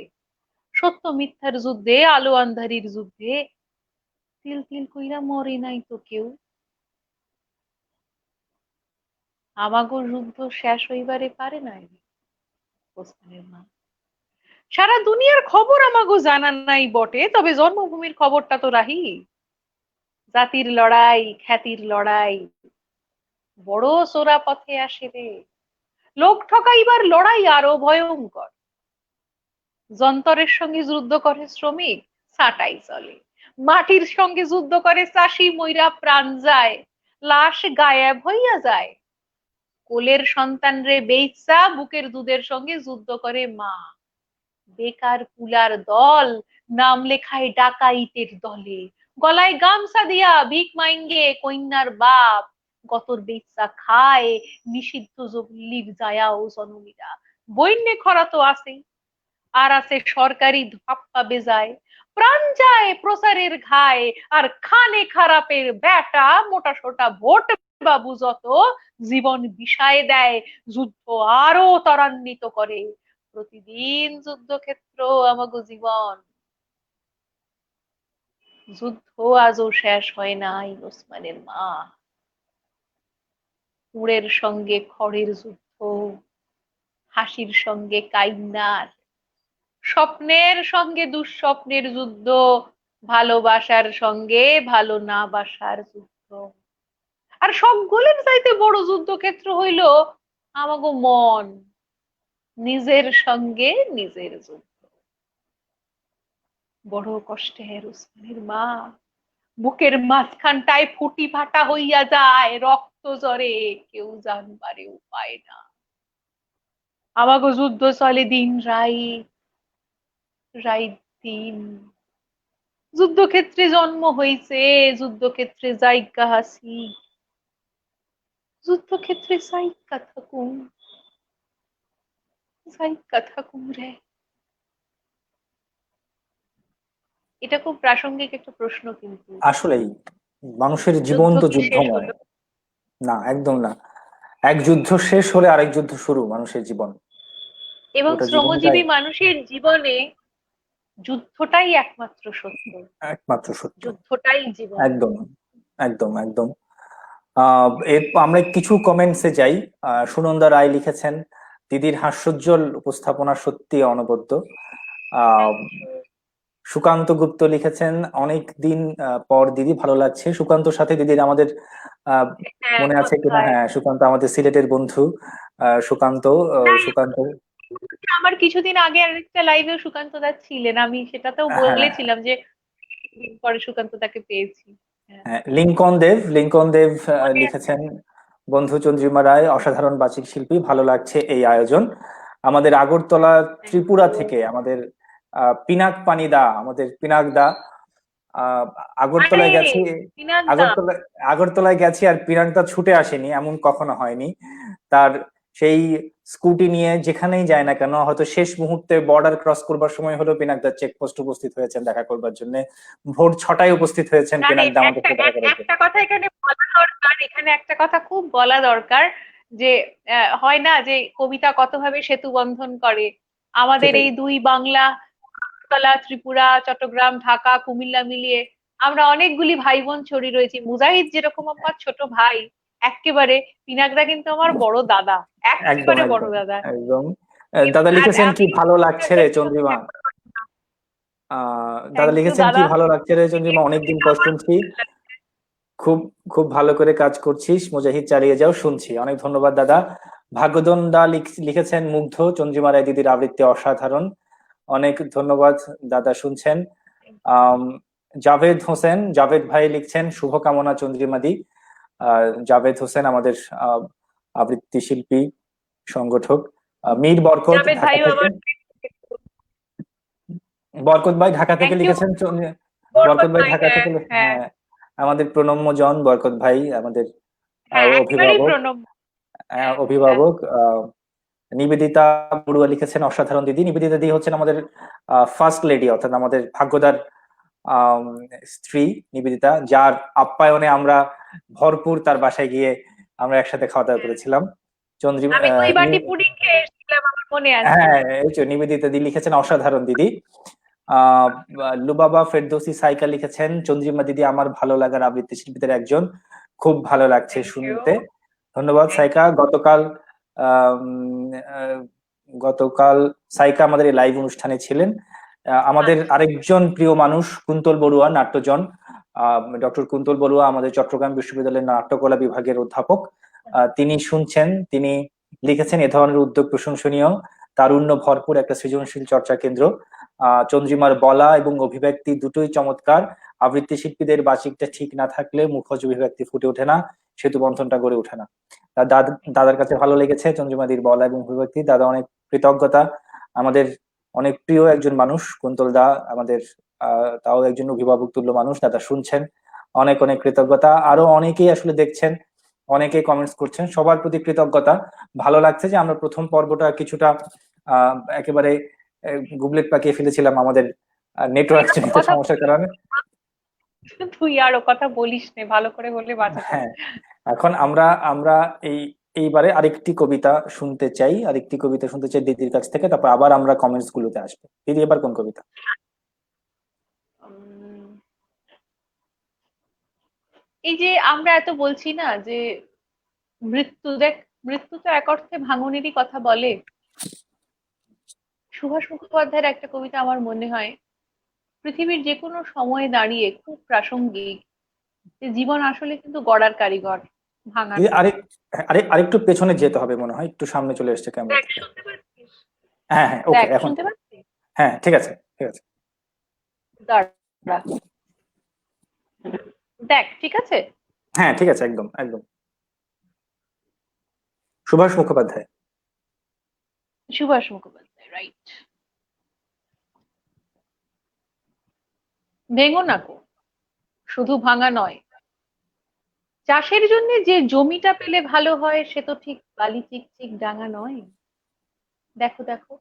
সত্য মিথ্যার যুদ্ধে, আলো আন্ধারির যুদ্ধে তিল তিল কইরা মরে নাই তো কেউ। আমাগো যুদ্ধ শেষ হইবারে পারে নাই ওসমানের মা। সারা দুনিয়ার খবর আমাগো জানা নাই বটে, তবে জন্মভূমির খবরটা তো রাহি। জাতির লড়াই, খ্যাতির লড়াই বড় চোরা পথে আসে রে। লোক ঠকাইবার লড়াই আরো ভয়ঙ্কর। যন্তরের সঙ্গে যুদ্ধ করে শ্রমিক, ছাঁটাই চলে। মাটির সঙ্গে যুদ্ধ করে চাষি, মইরা প্রাণ যায়, লাশ গায়েব হইয়া যায়। কোলের সন্তান রে বেইচ্চা বুকের দুধের সঙ্গে যুদ্ধ করে মা। বেকার পুলার দল নাম লেখায় ডাকাইতের দলে, গলায় গামছা দিয়া ভিক মাইঙ্গে কন্যার বাপ। গতর বেইচ্চা খায় নিষিদ্ধ জলির জায়াও জননীরা। বন্যে খরা তো আছেই, আর আছে সরকারি ধাপ্পা বেজায়। প্রাণ যায় প্রচারের ঘায়ে, আর খানে খারাপের বেটা মোটা সোটা ভোট বাবু যত জীবন বিষায় দেয়, যুদ্ধ আরো ত্বরান্বিত করে। প্রতিদিন যুদ্ধক্ষেত্র আমাগো জীবন। যুদ্ধ আজও শেষ হয় নাই ওসমানের মা। কুড়ের সঙ্গে খড়ের যুদ্ধ, হাসির সঙ্গে কাইন্নার, স্বপ্নের সঙ্গে দুঃস্বপ্নের যুদ্ধ, ভালোবাসার সঙ্গে ভালো না বাসার যুদ্ধ। আর সবগুলোর চাইতে বড় যুদ্ধক্ষেত্র হইল আমাগো মন, নিজের সঙ্গে নিজের যুদ্ধ। বড় কষ্টের ওসমানের মা, বুকের মাঝখানটায় ফুটি ফাটা হইয়া যায়, রক্ত ঝরে, কেউ জানবারে উপায় না। আমাগো যুদ্ধ চলে দিন রাইত, রাইত দিন। যুদ্ধক্ষেত্রে জন্ম হইছে, যুদ্ধক্ষেত্রে যাইগা হাসি, যুদ্ধক্ষেত্রে যাইগা থাকুম, যাইগা থাকুম রে। এটা খুব প্রাসঙ্গিক একটা প্রশ্ন কিন্তু। আসলেই মানুষের জীবন যুদ্ধ তো কি শেষ যুদ্ধময়। হলো? না, একদম না। এক যুদ্ধ শেষ হলে আরেক যুদ্ধ শুরু মানুষের জীবন। এবং গোটা জীবনটাই শ্রমজীবী মানুষের জীবনে যুদ্ধটাই একমাত্র সত্য, একমাত্র সত্য। যুদ্ধটাই জীবন। একদম, একদম, একদম। আমরা কিছু কমেন্টসে যাই। সুনন্দা রায় লিখেছেন, দিদির হাস্যোজ্জ্বল উপস্থাপনা সত্যি অনবদ্য। আহ Thank you. সুকান্ত গুপ্ত লিখেছেন, অনেক দিন পর দিদি, ভালো লাগছে। সুকান্তর সাথে দিদির আমাদের আহ হ্যাঁ, মনে আছে কিনা, কোথায়? হ্যাঁ, সুকান্ত আমাদের সিলেটের বন্ধু। সুকান্ত, না, সুকান্ত, আমার কিছুদিন আগে আরেকটা লাইভে সুকান্ত দা ছিলেন, আমি সেটাতেও হ্যাঁ, বলেছিলাম যে দিন পরে সুকান্ত দাকে পেয়েছি। হ্যাঁ, হ্যাঁ, লিঙ্কন দেব মনে আছে। লিখেছেন, বন্ধু চন্দ্রিমা রায় অসাধারণ বাচিক শিল্পী, ভালো লাগছে এই আয়োজন। আমাদের আগরতলা থ্যাংক ত্রিপুরা ইউ। থেকে আমাদের পিনাক পানি দা, আমাদের পিনাক দা, আহ, আরে আগরতলায় গেছি, দিনাক দা, আগরতলায় আগরতলায় গেছি আর পিনাক দা ছুটে আসেনি, এমন কখনো হয়নি। তার সেই স্কুটি নিয়ে যেখানেই যায় না কেন, হয়তো শেষ মুহূর্তে বর্ডার ক্রস করবার সময় হলো পিনাক দা চেকপোস্ট উপস্থিত হয়েছেন দেখা করবার জন্য। ভোর 6টায় উপস্থিত হয়েছেন পিনাক জানেন দা আমাদের একটা সাথে দেখা করার জন্য। একটা কথা এখানে বলা দরকার, এখানে একটা কথা খুব বলা দরকার যে হয় না যে কবিতা কত ভাবে সেতু বন্ধন করে। আমাদের সেটাই। এই দুই বাংলা, আগরতলা, ত্রিপুরা, চট্টগ্রাম, ঢাকা, কুমিল্লা মিলিয়ে আমরা অনেকগুলি ভাই বোন ছড়িয়ে রয়েছি। মুজাহিদ যেরকম আমার ছোট ভাই এক্কেবারে, পিনাকদা কিন্তু আমার বড় দাদা, একদম এক্কেবারে বড় একদম দাদা। একদম। দাদা আর লিখেছেন কি আমি ভালো লাগছে রে চন্দ্রিমা। দাদা থ্যাংক ইউ লিখেছেন কি দাদা। ভালো লাগছে রে চন্দ্রিমা, অনেকদিন পর আমার শুনছি। খুব খুব ভালো করে কাজ করছিস মুজাহিদ, চালিয়ে যাও, শুনছি। অনেক ধন্যবাদ দাদা। ভাগ্যদন দা লিখেছেন মুগ্ধ, চন্দ্রিমা রায় দিদির আবৃত্তি অসাধারণ। অনেক ধন্যবাদ দাদা, শুনছেন। আম, জাভেদ হোসেন, জাভেদ ভাই লিখছেন শুভকামনা চন্দ্রিমা দি। জাভেদ হোসেন আমাদের আহ, আবৃত্তি শিল্পী, সংগঠক। মীর বরকত জাভেদ ঢাকা ভাইও থেকে, আমার। বরকত ভাই ঢাকা থেকে থ্যাংক ইউ লিখেছেন বরকত বরকত ভাই ভাই। ঢাকা হ্যাঁ থেকে হ্যাঁ, হ্যাঁ, আমাদের প্রণম্য জন বরকত ভাই, আমাদের হ্যাঁ একেবারেই অভিভাবক। প্রণব। হ্যাঁ হ্যাঁ। অভিভাবক নিবেদিতা বড়ুয়া লিখেছেন অসাধারণ দিদি। নিবেদিতা দি হচ্ছেন আমাদের ফার্স্ট লেডি, অর্থাৎ আমাদের ভাগ্যদার আম, স্ত্রী নিবেদিতা, যার আপ্যায়নে আমরা ভরপুর তার বাসায় গিয়ে আমরা একসাথে খাওয়া দাওয়া করেছিলাম। চন্দ্রী আমি 2 বাটি পুডিং খেয়ে এসেছিলাম, আমার মনে আছে। হ্যাঁ, এই যে নিবেদিতা দি লিখেছেন অসাধারণ দিদি। আহ লুবাবা ফেরদৌসি সাইকা লিখেছেন চন্দ্রিমা দিদি আমার ভালো লাগার আবৃত্তি শিল্পীদের একজন, খুব ভালো লাগছে থ্যাংক ইউ। শুনতে। ধন্যবাদ থ্যাংক সাইকা। গতকাল আম, আহ, গতকাল সাইকা আমাদের এই লাইভ অনুষ্ঠানে ছিলেন। আমাদের আচ্ছা। আরেকজন প্রিয় মানুষ কুন্তল বড়ুয়া, নাট্যজন। ডক্টর কুন্তল বড়ুয়া আমাদের চট্টগ্রাম বিশ্ববিদ্যালয়ের নাট্যকলা বিভাগের অধ্যাপক। তিনি শুনছেন, তিনি লিখেছেন এ ধরনের উদ্যোগ প্রশংসনীয়, তারুণ্য ভরপুর একটা সৃজনশীল চর্চা কেন্দ্র। চন্দ্রিমার বলা এবং অভিব্যক্তি দুটোই চমৎকার। আবৃত্তি শিল্পীদের বাচিকটা ঠিক না থাকলে মুখজ অভিব্যক্তি ফুটে ওঠে না, সেতু বন্ধনটা গড়ে ওঠে না। দাদার কাছে ভালো লেগেছে চন্দ্রিমাদির বলা এবং অভিব্যক্তি। দাদা অনেক কৃতজ্ঞতা, আমাদের অনেক প্রিয় একজন মানুষ কুন্তল দা আমাদের, তাও একজন অভিভাবক তুল্য মানুষ। দাদা শুনছেন, অনেক অনেক কৃতজ্ঞতা। আরো অনেকেই আসলে দেখছেন, অনেকেই কমেন্টস করছেন, সবার প্রতি কৃতজ্ঞতা। ভালো লাগছে যে আমরা প্রথম পর্বটা কিছুটা একেবারে গুবলেট পাকিয়ে ফেলেছিলাম আমাদের তুই নেটওয়ার্ক আর ও জনিত কথা সমস্যার কারণে। তুই আর ও কথা বলিস নে, ভালো করে বললে বাঁচা যাবে। হ্যাঁ, এখন আমরা আমরা এই এইবারে আরেকটি কবিতা শুনতে চাই, আরেকটি কবিতা শুনতে চাই দিদির কাছ থেকে, তারপর আবার আমরা কমেন্টস গুলোতে আসবো। দিদি এবার কোন কবিতা? উম, এই যে আমরা এত বলছি না যে মৃত্যু, দেখ মৃত্যু তো এক অর্থে ভাঙনেরই কথা বলে। সুভাষ মুখোপাধ্যায়ের একটা কবিতা আমার মনে হয় পৃথিবীর যে কোনো সময়ে দাঁড়িয়ে খুব প্রাসঙ্গিক, যে জীবন আসলে কিন্তু গড়ার কারিগর, ভাঙার দিদি নয়। আরেকটু পেছনে যেতে হবে মনে হয়, একটু সামনে চলে এসছে ক্যামেরা দেখ থেকে। শুনতে পাচ্ছিস? হ্যাঁ হ্যাঁ, ওকে দেখ এখন। শুনতে পাচ্ছিস? হ্যাঁ ঠিক আছে, ঠিক আছে। দাঁড়া, দেখ ঠিক আছে। হ্যাঁ ঠিক আছে, একদম একদম। সুভাষ মুখোপাধ্যায়। সুভাষ মুখোপাধ্যায়, রাইট। ভেঙো না কো, শুধু ভাঙা নয়। চাষের জন্য যে জমিটা পেলে ভালো হয় সে তো ঠিক বালি চিকচিক ডাঙা নয়। দেখো দেখো,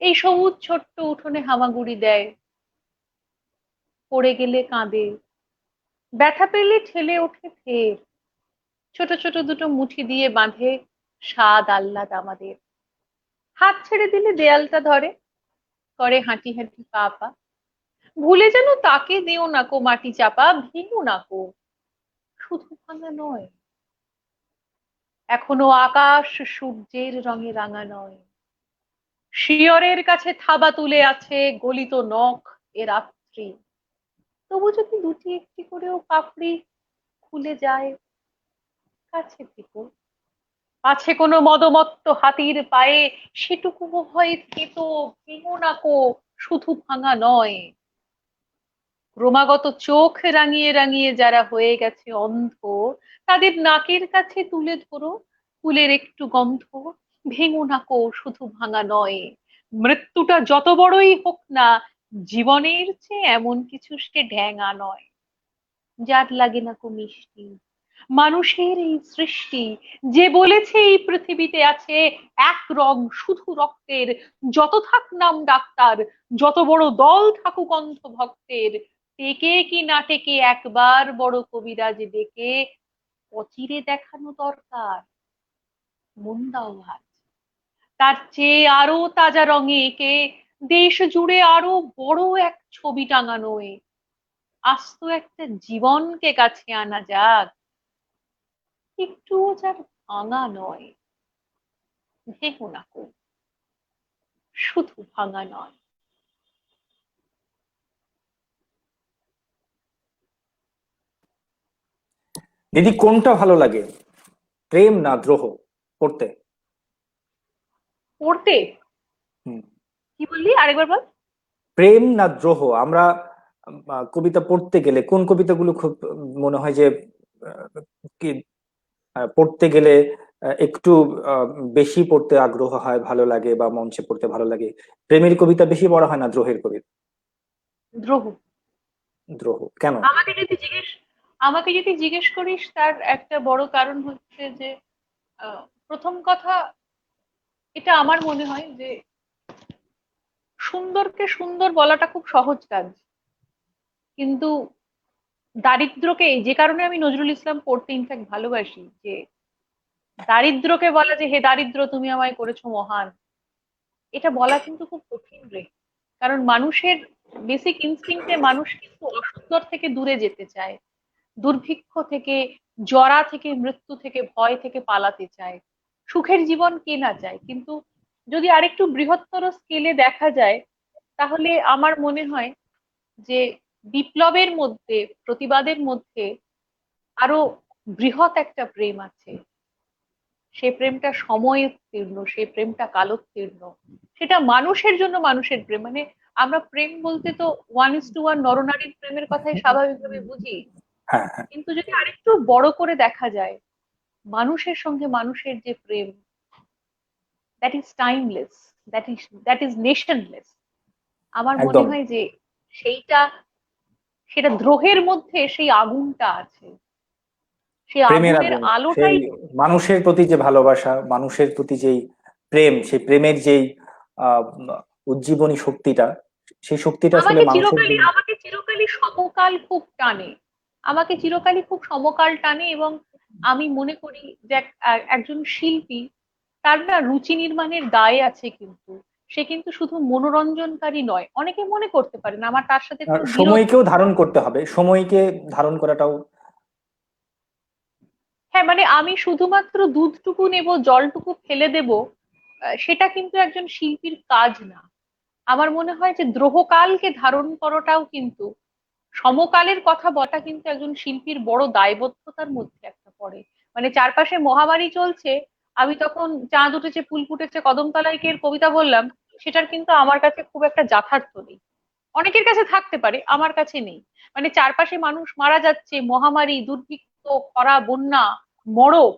এই সবুজ ছোট্ট উঠোনে হামাগুড়ি দেয়, পড়ে গেলে কাঁদে, ব্যথা পেলে ঠেলে ওঠে ফের, ছোট ছোট দুটো মুঠি দিয়ে বাঁধে, স্বাদ আহ্লাদ আমাদের। হাত ছেড়ে দিলে দেয়ালটা ধরে, করে হাঁটি হাঁটি পা পা। ভুলে যেন তাকে দিও না কো মাটি চাপা, ভেঙো না কো, শুধু ভাঙা নয়। এখনো আকাশ সূর্যের রঙে রাঙা নয়, শিয়রের কাছে থাবা তুলে আছে গলিত নখ এ রাত্রি। তবু যদি দুটি একটি করেও পাপড়ি খুলে যায়, কাছে থেকে আছে কোনো মদমত্ত হাতির পায়ে, সেটুকু ভয় থেতো, ভেঙো না কো, শুধু ভাঙা নয়। ক্রমাগত চোখ রাঙিয়ে রাঙিয়ে যারা হয়ে গেছে অন্ধ, তাদের নাকের কাছে তুলে ধরো ফুলের একটু গন্ধ। ভেঙো না কো, শুধু ভাঙা নয়। মৃত্যুটা যত বড়ই হোক না, জীবনের চেয়ে এমন কিছু সে ঢ্যাঙা নয়। যার লাগে না কো মিষ্টি মানুষের এই সৃষ্টি, যে বলেছে এই পৃথিবীতে আছে এক রং শুধু রক্তের, যত থাক নাম ডাক্তার, যত বড় দল থাকুক অন্ধ ভক্তের, টেকে কি না টেকে একবার বড় কবিরাজ ডেকে অচিরে দেখানো দরকার। মন দাও ভাই, তার চেয়ে আরো তাজা রঙে এঁকে দেশ জুড়ে আরো বড় এক ছবি টাঙানো আস্ত একটা জীবনকে কাছে আনা যাক, একটুও যার ভাঙা নয়। ভেঙো না কো, শুধু ভাঙা নয়। দিদি কোনটা ভালো লাগে, প্রেম না দ্রোহ পড়তে? পড়তে? হুম। কি বললি, আরেকবার বল। প্রেম না দ্রোহ? আমরা কবিতা পড়তে গেলে কোন কবিতাগুলো খুব মনে হয় যে আহ, কি পড়তে গেলে একটু আহ, বেশি পড়তে আগ্রহ হয়, ভালো লাগে বা মঞ্চে পড়তে ভালো লাগে? প্রেমের কবিতা বেশি পড়া হয় না দ্রোহের কবিতা? দ্রোহ। দ্রোহ কেন? আমাকে যদি জিজ্ঞেস আমাকে যদি জিজ্ঞেস করিস, তার একটা বড় কারণ হচ্ছে যে প্রথম কথা, এটা আমার মনে হয় যে সুন্দরকে সুন্দর বলাটা খুব সহজ কাজ, কিন্তু দারিদ্রকে, যে কারণে আমি নজরুল ইসলাম পড়তে ইনফ্যাক্ট ভালোবাসি, যে দারিদ্রকে বলা যে হে দারিদ্র তুমি আমায় করেছো মহান, এটা বলা কিন্তু খুব কঠিন রে। কারণ মানুষের বেসিক ইনস্টিংক্টে মানুষ কিন্তু অসুন্দর থেকে দূরে যেতে চায়, দুর্ভিক্ষ থেকে, জরা থেকে, মৃত্যু থেকে, ভয় থেকে পালাতে চায়। সুখের জীবন কে না চায়? কিন্তু যদি আরেকটু বৃহত্তর স্কেলে দেখা যায়, তাহলে আমার মনে হয় যে বিপ্লবের মধ্যে, প্রতিবাদের মধ্যে আরো বৃহৎ একটা প্রেম আছে। সে প্রেমটা সময় উত্তীর্ণ, সেই প্রেমটা কালোত্তীর্ণ। সেটা মানুষের জন্য মানুষের প্রেম, মানে আমরা প্রেম বলতে তো 1:1 নরনারীর প্রেমের কথাই স্বাভাবিকভাবে বুঝি। হ্যাঁ, হ্যাঁ, কিন্তু যদি আরেকটু বড় করে দেখা যায়, মানুষের সঙ্গে মানুষের যে প্রেম, that is timeless, that is nationless. আমার মনে একদম। হয় যে সেইটা, সেটা দ্রোহের মধ্যে সেই আগুনটা আছে, সেই প্রেমের আগুনের আগুন, সেই আলোটাই। মানুষের প্রতি যে ভালোবাসা, মানুষের প্রতি যেই প্রেম, সেই প্রেমের যেই আহ উজ্জীবনী শক্তিটা, সেই শক্তিটা আসলে মানুষের জন্য। আমাকে চিরকালই সমকাল খুব টানে, আমাকে চিরকালই খুব সমকাল টানে। এবং আমি মনে করি যে একজন শিল্পী, তার না রুচি নির্মাণের দায় আছে, কিন্তু সে কিন্তু শুধু মনোরঞ্জনকারী নয়। অনেকে মনে করতে পারেন, আমার তার সাথে আর কোনো বিরোধ সময়কেও নেই। ধারণ করতে হবে, সময়কে ধারণ করাটাও। হ্যাঁ, মানে আমি শুধুমাত্র দুধটুকু নেব, জলটুকু ফেলে দেব, সেটা কিন্তু একজন শিল্পীর কাজ না। আমার মনে হয় যে দ্রোহকালকে ধারণ করাটাও কিন্তু, সমকালের কথা বলা কিন্তু একজন শিল্পীর বড় দায়বদ্ধতার মধ্যে একটা পড়ে। মানে চারপাশে মহামারী চলছে, আমি তখন চাঁদ উঠেছে ফুল ফুটেছে কদমতলায় কে কবিতা বললাম, সেটার কিন্তু আমার কাছে খুব একটা যথার্থ নেই। অনেকের কাছে থাকতে পারে, আমার কাছে নেই। মানে চারপাশে মানুষ মারা যাচ্ছে, মহামারী, দুর্ভিক্ষ, খরা, বন্যা, মড়ক,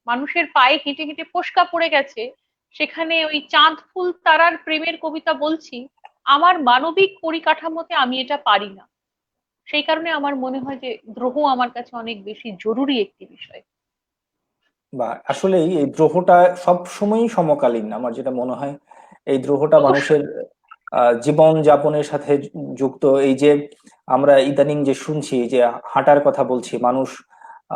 মানুষের পায়ে হেঁটে হেঁটে ফোস্কা পড়ে গেছে, সেখানে ওই চাঁদ ফুল তারার প্রেমের কবিতা বলছি, আমার মানবিক পরিকাঠামোতে আমি এটা পারি না। সেই কারণে আমার মনে হয় যে দ্রোহ আমার কাছে অনেক বেশি জরুরি একটি বিষয়। বা আসলেই এই দ্রোহটা সব সময়ই সমকালীন, আমার যেটা মনে হয়। এই দ্রোহটা মানুষের অবশ্যই। জীবন যাপনের সাথে যুক্ত। এই যে আমরা ইদানিং যে শুনছি যে হাঁটার কথা বলছি, মানুষ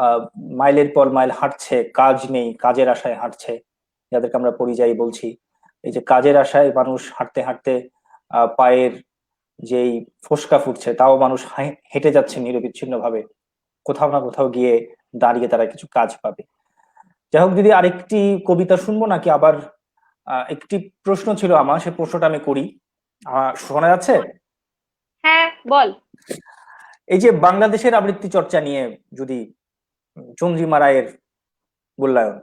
আহ মাইলের পর মাইল হাঁটছে, কাজ নেই, কাজের আশায় হাঁটছে, যাদেরকে আমরা পরিযায়ী বলছি। এই যে কাজের আশায় মানুষ হাঁটতে হাঁটতে পায়ের যেই ফোসকা ফুটছে, তাও মানুষ হেঁটে যাচ্ছে নিরবিচ্ছিন্ন ভাবে, কোথাও না কোথাও গিয়ে দাঁড়িয়ে তারা কিছু কাজ পাবে। যাই হোক দিদি, আরেকটি কবিতা শুনবো নাকি আবার? একটি প্রশ্ন ছিল আমার, সেই প্রশ্নটা আমি করি। শোনা যাচ্ছে? হ্যাঁ, বল। এই যে বাংলাদেশের আবৃত্তি চর্চা নিয়ে যদি চন্দ্রিমা রায়ের মূল্যায়ন,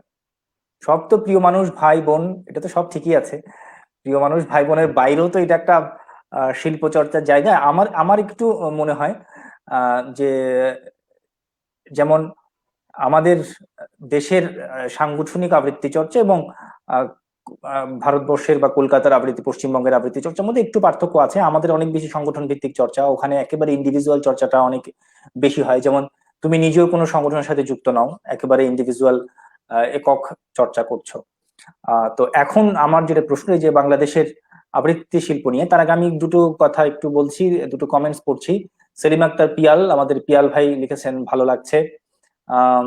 সব তো প্রিয় মানুষ ভাই বোন, এটা তো সব ঠিকই আছে। প্রিয় মানুষ ভাই বোনের বাইরেও তো এটা একটা শিল্প চর্চার জায়গা। আমার আমার একটু মনে হয় যে যেমন আমাদের দেশের সাংগঠনিক আবৃত্তি চর্চা এবং আহ, ভারতবর্ষের বা কলকাতার আবৃত্তি, পশ্চিমবঙ্গের আবৃত্তি চর্চার মধ্যে একটু পার্থক্য আছে। আমাদের অনেক বেশি সংগঠন ভিত্তিক চর্চা, ওখানে একেবারে ইন্ডিভিজুয়াল চর্চাটা অনেক বেশি হয়। যেমন তুমি নিজেও কোনো সংগঠনের সাথে যুক্ত নও, একেবারে ইন্ডিভিজুয়াল একক চর্চা করছো। তো এখন আমার যেটা প্রশ্ন, এই যে বাংলাদেশের আবৃত্তি শিল্প নিয়ে, তার আগে আমি দুটো কথা একটু বলছি, দুটো কমেন্টস পড়ছি। সেলিম আক্তার পিয়াল, আমাদের পিয়াল ভাই লিখেছেন ভালো লাগছে। আহ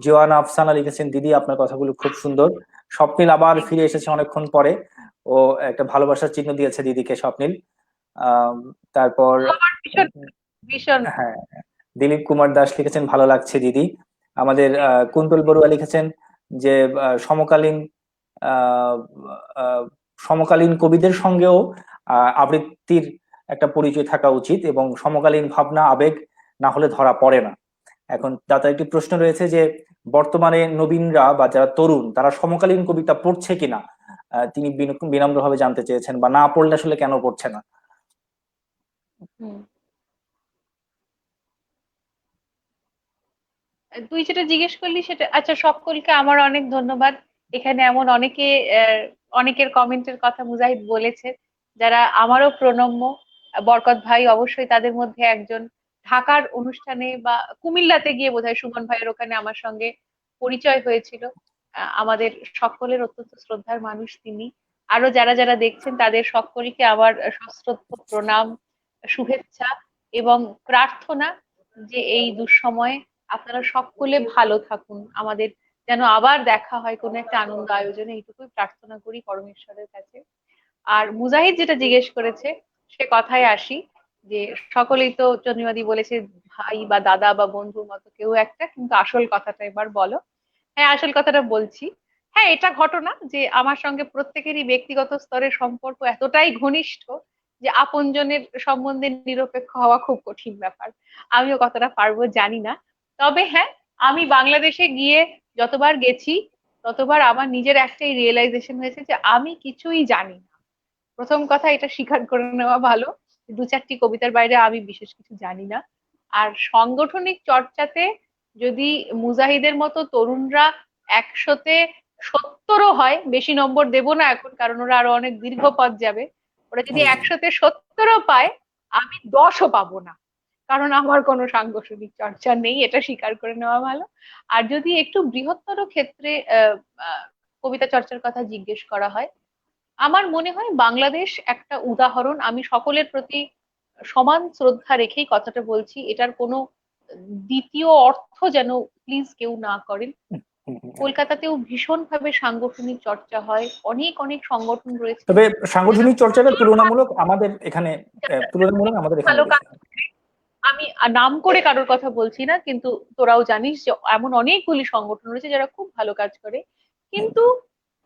জিওয়ানা আফসানা লিখেছেন দিদি আপনার কথাগুলো খুব সুন্দর, স্বপ্নীল আবার ফিরে এসেছে অনেকক্ষণ পরে, ও একটা ভালোবাসার চিহ্ন দিয়েছে দিদিকে স্বপ্নীল। তারপর আমার ভীষণ ভীষণ হ্যাঁ, দিলীপ কুমার দাস লিখেছেন ভালো লাগছে দিদি। আমাদের কুন্তল বড়ুয়া লিখেছেন যে সমকালীন আহ আহ, সমকালীন কবিদের সঙ্গেও আবৃত্তির একটা পরিচয় থাকা উচিত, এবং সমকালীন ভাবনা আবেগ না হলে ধরা পড়ে না। এখন দাদা একটি প্রশ্ন রয়েছে যে বর্তমানে নবীনরা বা যারা তরুণ তারা সমকালীন কবিতা পড়ছে কিনা, তিনি বিনম্রভাবে জানতে চেয়েছেন, বা না পড়লে আসলে কেন পড়ছে না। হুম। তুই যেটা জিজ্ঞেস করলি সেটা, আচ্ছা, সকলকে আমার অনেক ধন্যবাদ। এখানে এমন অনেকে অনেকের কমেন্টের কথা মুজাহিদ বলেছে, যারা আমারও প্রণম্য। বরকত ভাই অবশ্যই তাদের মধ্যে একজন। ঢাকার অনুষ্ঠানে বা কুমিল্লাতে গিয়ে বোধহয় সুমন ভাইয়ের ওখানে আমার সঙ্গে পরিচয় হয়েছিল। আমাদের সকলের অত্যন্ত শ্রদ্ধার মানুষ তিনি। আরো যারা যারা দেখছেন তাদের সকলকে আমার সশ্রদ্ধ প্রণাম, শুভেচ্ছা এবং প্রার্থনা যে এই দুঃসময়ে আপনারা সকলে ভালো থাকুন, আমাদের যেন আবার দেখা হয় কোনো একটা আনন্দ আয়োজনে, এইটুকুই প্রার্থনা করি পরমেশ্বরের কাছে। আর মুজাহিদ যেটা জিজ্ঞেস করেছে সে কথায় আসি, যে সকলেই তো চন্দ্রিমাদি বলেছে ভাই বা দাদা বা বন্ধুর মতো কেউ একটা, কিন্তু আসল কথাটা এবার বলো। হ্যাঁ, আসল কথাটা বলছি। হ্যাঁ, এটা ঘটনা যে আমার সঙ্গে প্রত্যেকেরই ব্যক্তিগত স্তরে সম্পর্ক এতটাই ঘনিষ্ঠ যে আপনজনের সম্বন্ধে নিরপেক্ষ হওয়া খুব কঠিন ব্যাপার। আমিও কতটা পারবো জানি না। তবে হ্যাঁ, আমি বাংলাদেশে গিয়ে যতবার গেছি ততবার আমার নিজের একটাই রিয়েলাইজেশন হয়েছে যে আমি কিছুই জানি না। প্রথম কথা এটা স্বীকার করে নেওয়া ভালো, দু চারটি কবিতার বাইরে আমি বিশেষ কিছু জানি না। আর সাংগঠনিক চর্চাতে যদি মুজাহিদের মতো তরুণরা 100-তে 70ও হয়, বেশি নম্বর দেব না এখন কারণ ওরা আরো অনেক দীর্ঘ পথ যাবে, ওরা যদি 100-তে 70ও পায়, আমি 10ও পাবো না, কারণ আমার কোনো সাংগঠনিক চর্চা নেই, এটা স্বীকার করে নেওয়া ভালো। আর যদি একটু বৃহত্তর ক্ষেত্রে আহ আহ, কবিতা চর্চার কথা জিজ্ঞেস করা হয়, আমার মনে হয় বাংলাদেশ একটা উদাহরণ। আমি সকলের প্রতি সমান শ্রদ্ধা রেখেই কথাটা বলছি, এটার কোনো দ্বিতীয় অর্থ যেন প্লিজ কেউ না করেন। কলকাতাতেও ভীষণ ভাবে সাংগঠনিক চর্চা হয়, অনেক অনেক সংগঠন রয়েছে তবে যারা সাংগঠনিক চর্চাটা প্রচুর তুলনামূলক আমাদের এখানে তুলনামূলক আমাদের এখানে ভালো বেশি কাজ। হয়। আমি নাম করে কারোর কথা বলছি না, কিন্তু তোরাও জানিস যে এমন অনেকগুলি সংগঠন রয়েছে যারা খুব ভালো কাজ করে। হুম, কিন্তু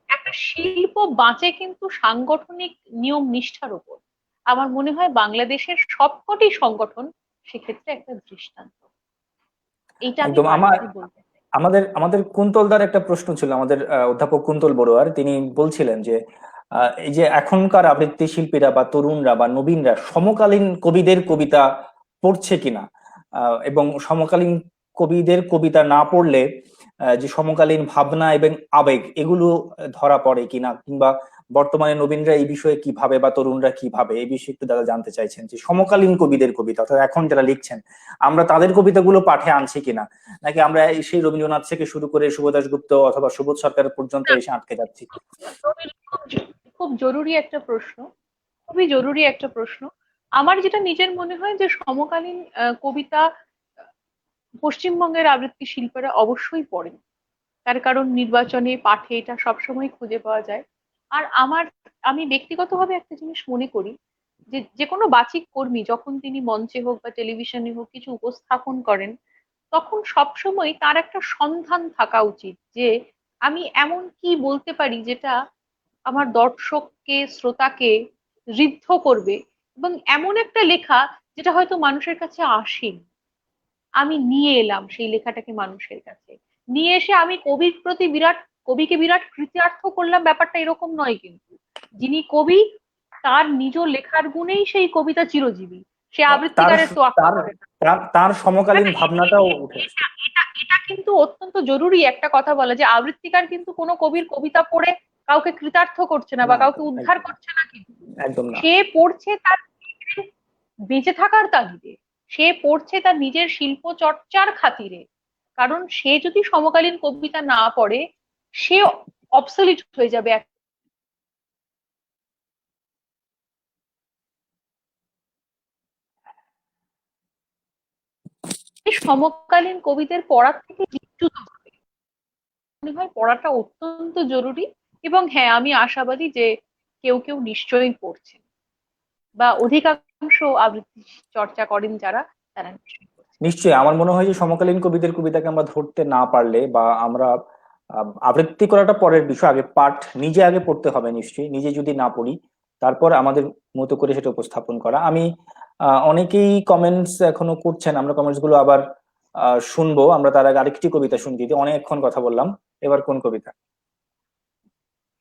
একটা শিল্প বাঁচে কিন্তু সাংগঠনিক নিয়ম নিষ্ঠার উপর। আমার মনে হয় বাংলাদেশের সবকটি সংগঠন সেক্ষেত্রে একটা দৃষ্টান্ত। এইটা আমি একদম। বারবারই বলতে চাই। আমাদের আমাদের কুন্তলদার একটা প্রশ্ন ছিল, আমাদের অধ্যাপক কুন্তল বড়ুয়ার, তিনি বলছিলেন যে এই যে এখনকার আবৃত্তি শিল্পীরা বা তরুণরা বা নবীনরা সমকালীন কবিদের কবিতা পড়ছে কিনা, এবং সমকালীন কবিদের কবিতা না পড়লে যে সমকালীন ভাবনা এবং আবেগ এগুলো ধরা পড়ে কিনা, কিংবা বর্তমানে নবীনরা এই বিষয়ে কি ভাবে বা তরুণরা কি ভাবে, এই বিষয়ে একটু দাদা জানতে চাইছেন যে সমকালীন কবিদের কবিতা অর্থাৎ এখন যারা লিখছেন আমরা তাদের কবিতাগুলো পাঠে আনছি কিনা, নাকি আমরা সেই রবীন্দ্রনাথ থেকে শুরু করে শুভ দাশগুপ্ত অথবা সুবোধ সরকার পর্যন্ত এসে আটকে যাচ্ছি। খুব জরুরি একটা প্রশ্ন, খুবই জরুরি একটা প্রশ্ন। আমার যেটা নিজের মনে হয় যে সমকালীন কবিতা পশ্চিমবঙ্গের আবৃত্তি শিল্পীরা অবশ্যই পড়েন। তার কারণ নির্বাচনে পাঠে এটা সবসময় খুঁজে পাওয়া যায়। আর আমি ব্যক্তিগতভাবে একটা জিনিস মনে করি, যে যে কোনো বাচিক কর্মী যখন তিনি মঞ্চে হোক বা টেলিভিশনে হোক কিছু উপস্থাপন করেন, তখন সবসময় তার একটা সন্ধান থাকা উচিত যে আমি এমন কি বলতে পারি যেটা আমার দর্শককে, শ্রোতাকে ঋদ্ধ করবে, এবং এমন একটা লেখা যেটা হয়তো মানুষের কাছে আসেনি। আমি নিয়ে এলাম সেই লেখাটাকে মানুষের কাছে, নিয়ে এসে আমি কবিকে বিরাট কৃতার্থ করলাম, ব্যাপারটা এরকম নয় কিন্তু। যিনি কবি তার নিজ লেখার গুণেই সেই কবিতা চিরজীবী, সে তার আবৃত্তিকারের তোয়াক্কা তার করে না। তার তার হ্যাঁ, সমকালীন ভাবনাটাও উঠে আসে। এটা এটা এটা কিন্তু অত্যন্ত জরুরি একটা কথা বলা, যে আবৃত্তিকার কিন্তু কোনো কবির কবিতা পড়ে কাউকে কৃতার্থ করছে না বা না, কাউকে উদ্ধার একদম করছে না কিন্তু। একদম না। সে পড়ছে তার বেঁচে থাকার তাগিদে, সে পড়ছে তার নিজের শিল্প চর্চার খাতিরে। কারণ সে যদি সমকালীন কবিতা না পড়ে, সে অবসলিট হয়ে যাবে। সমকালীন কবিদের পড়ার থেকে বিচ্যুত হবে। মনে হয় পড়াটা অত্যন্ত জরুরি। এবং হ্যাঁ, আমি আশাবাদী যে কেউ কেউ নিশ্চয়ই পড়ছেন, বা অধিকাংশ আবৃত্তি চর্চা করেন যারা, তারা নিশ্চয়ই পড়ছেন। নিশ্চয়ই আমার মনে হয় যে সমকালীন কবিদের কবিতাকে আমরা ধরতে না পারলে বা আমরা আবৃত্তি করাটা পরের বিষয়, আগে পাঠ নিজে আগে পড়তে হবে নিশ্চয়ই, নিজে যদি না পড়ি তারপর আমাদের মতো করে সেটা উপস্থাপন করা। আমি অনেকেই কমেন্টস এখনো করছেন, আমরা কমেন্টস গুলো আবার শুনবো। আমরা তার আগে আরেকটি কবিতা শুনি, দিদি অনেকক্ষণ কথা বললাম, এবার কোন কবিতা?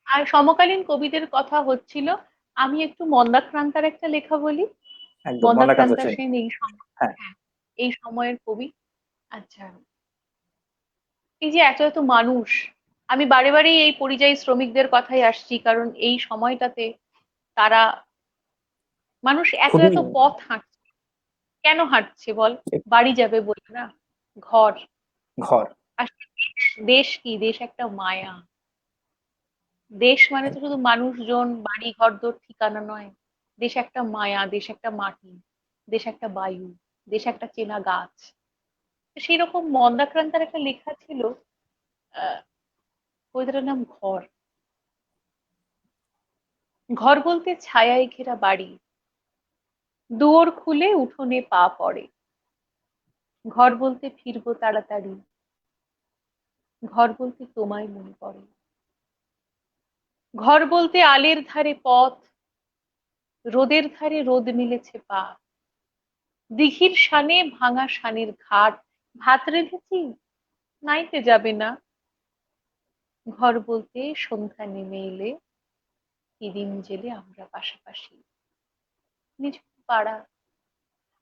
আর সমকালীন কবিদের কথা হচ্ছিল, আমি একটু মন্দাক্রান্তার একটা লেখা বলি। একদম, মন্দাকান্ত মন্দাক্রান্তা সেন। সেন এই হ্যাঁ। হ্যাঁ, এই সময়ের কবি। আচ্ছা, এই যে এত এত মানুষ, আমি বারে বারে এই পরিযায়ী শ্রমিকদের কথাই আসছি, কারণ এই সময়টাতে তারা, মানুষ এত খুবই। এত পথ হাঁটছে। কেন হাঁটছে বল? বাড়ি যাবে বলে না, ঘর। ঘর। আসলে দেশ কি, দেশ একটা মায়া। দেশ মানে তো শুধু মানুষজন, বাড়ি ঘরদোর, ঠিকানা নয়। দেশ একটা মায়া, দেশ একটা মাটি, দেশ একটা বায়ু, দেশ একটা চেনা গাছ। সেই রকম মন্দাক্রান্তার একটা লেখা ছিল, আহ কবিতাটার নাম ঘর। ঘর বলতে ছায়ায় ঘেরা বাড়ি, দুয়ার খুলে উঠোনে পা পড়ে। ঘর বলতে ফিরবো তাড়াতাড়ি, ঘর বলতে তোমায় মনে পড়ে। ঘর বলতে আলের ধারে পথ, রোদের ধারে রোদ মিলেছে পা। দিঘির শানে ভাঙা শানের ঘাট, ভাত রেঁধেছি নাইতে যাবে না। ঘর বলতে সন্ধ্যা নেমে এলে ইদিম জেলে আমরা পাশাপাশি। নিঝুম পাড়া,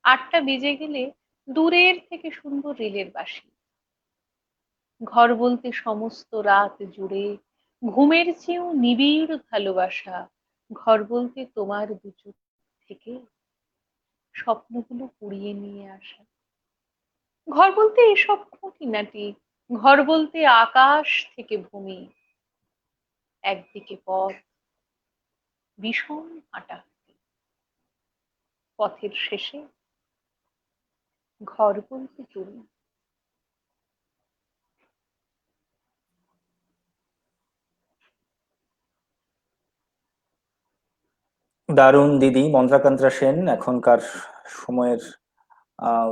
8টা বেজে গেলে দূরের থেকে শুনবো রেলের বাঁশি। ঘর বলতে সমস্ত রাত জুড়ে ঘুমের চেয়েও নিবিড় ভালোবাসা। ঘর বলতে তোমার দু চোখ থেকে স্বপ্নগুলো কুড়িয়ে নিয়ে আসা। ঘর বলতে এসব খুঁটিনাটি। ঘর বলতে আকাশ থেকে ভূমি, একদিকে পথ, ভীষণ হাঁটাহাঁটি, পথের শেষে ঘর বলতে তুমি। দারুণ দিদি, মন্ত্রাকান্তা সেন এখনকার সময়ের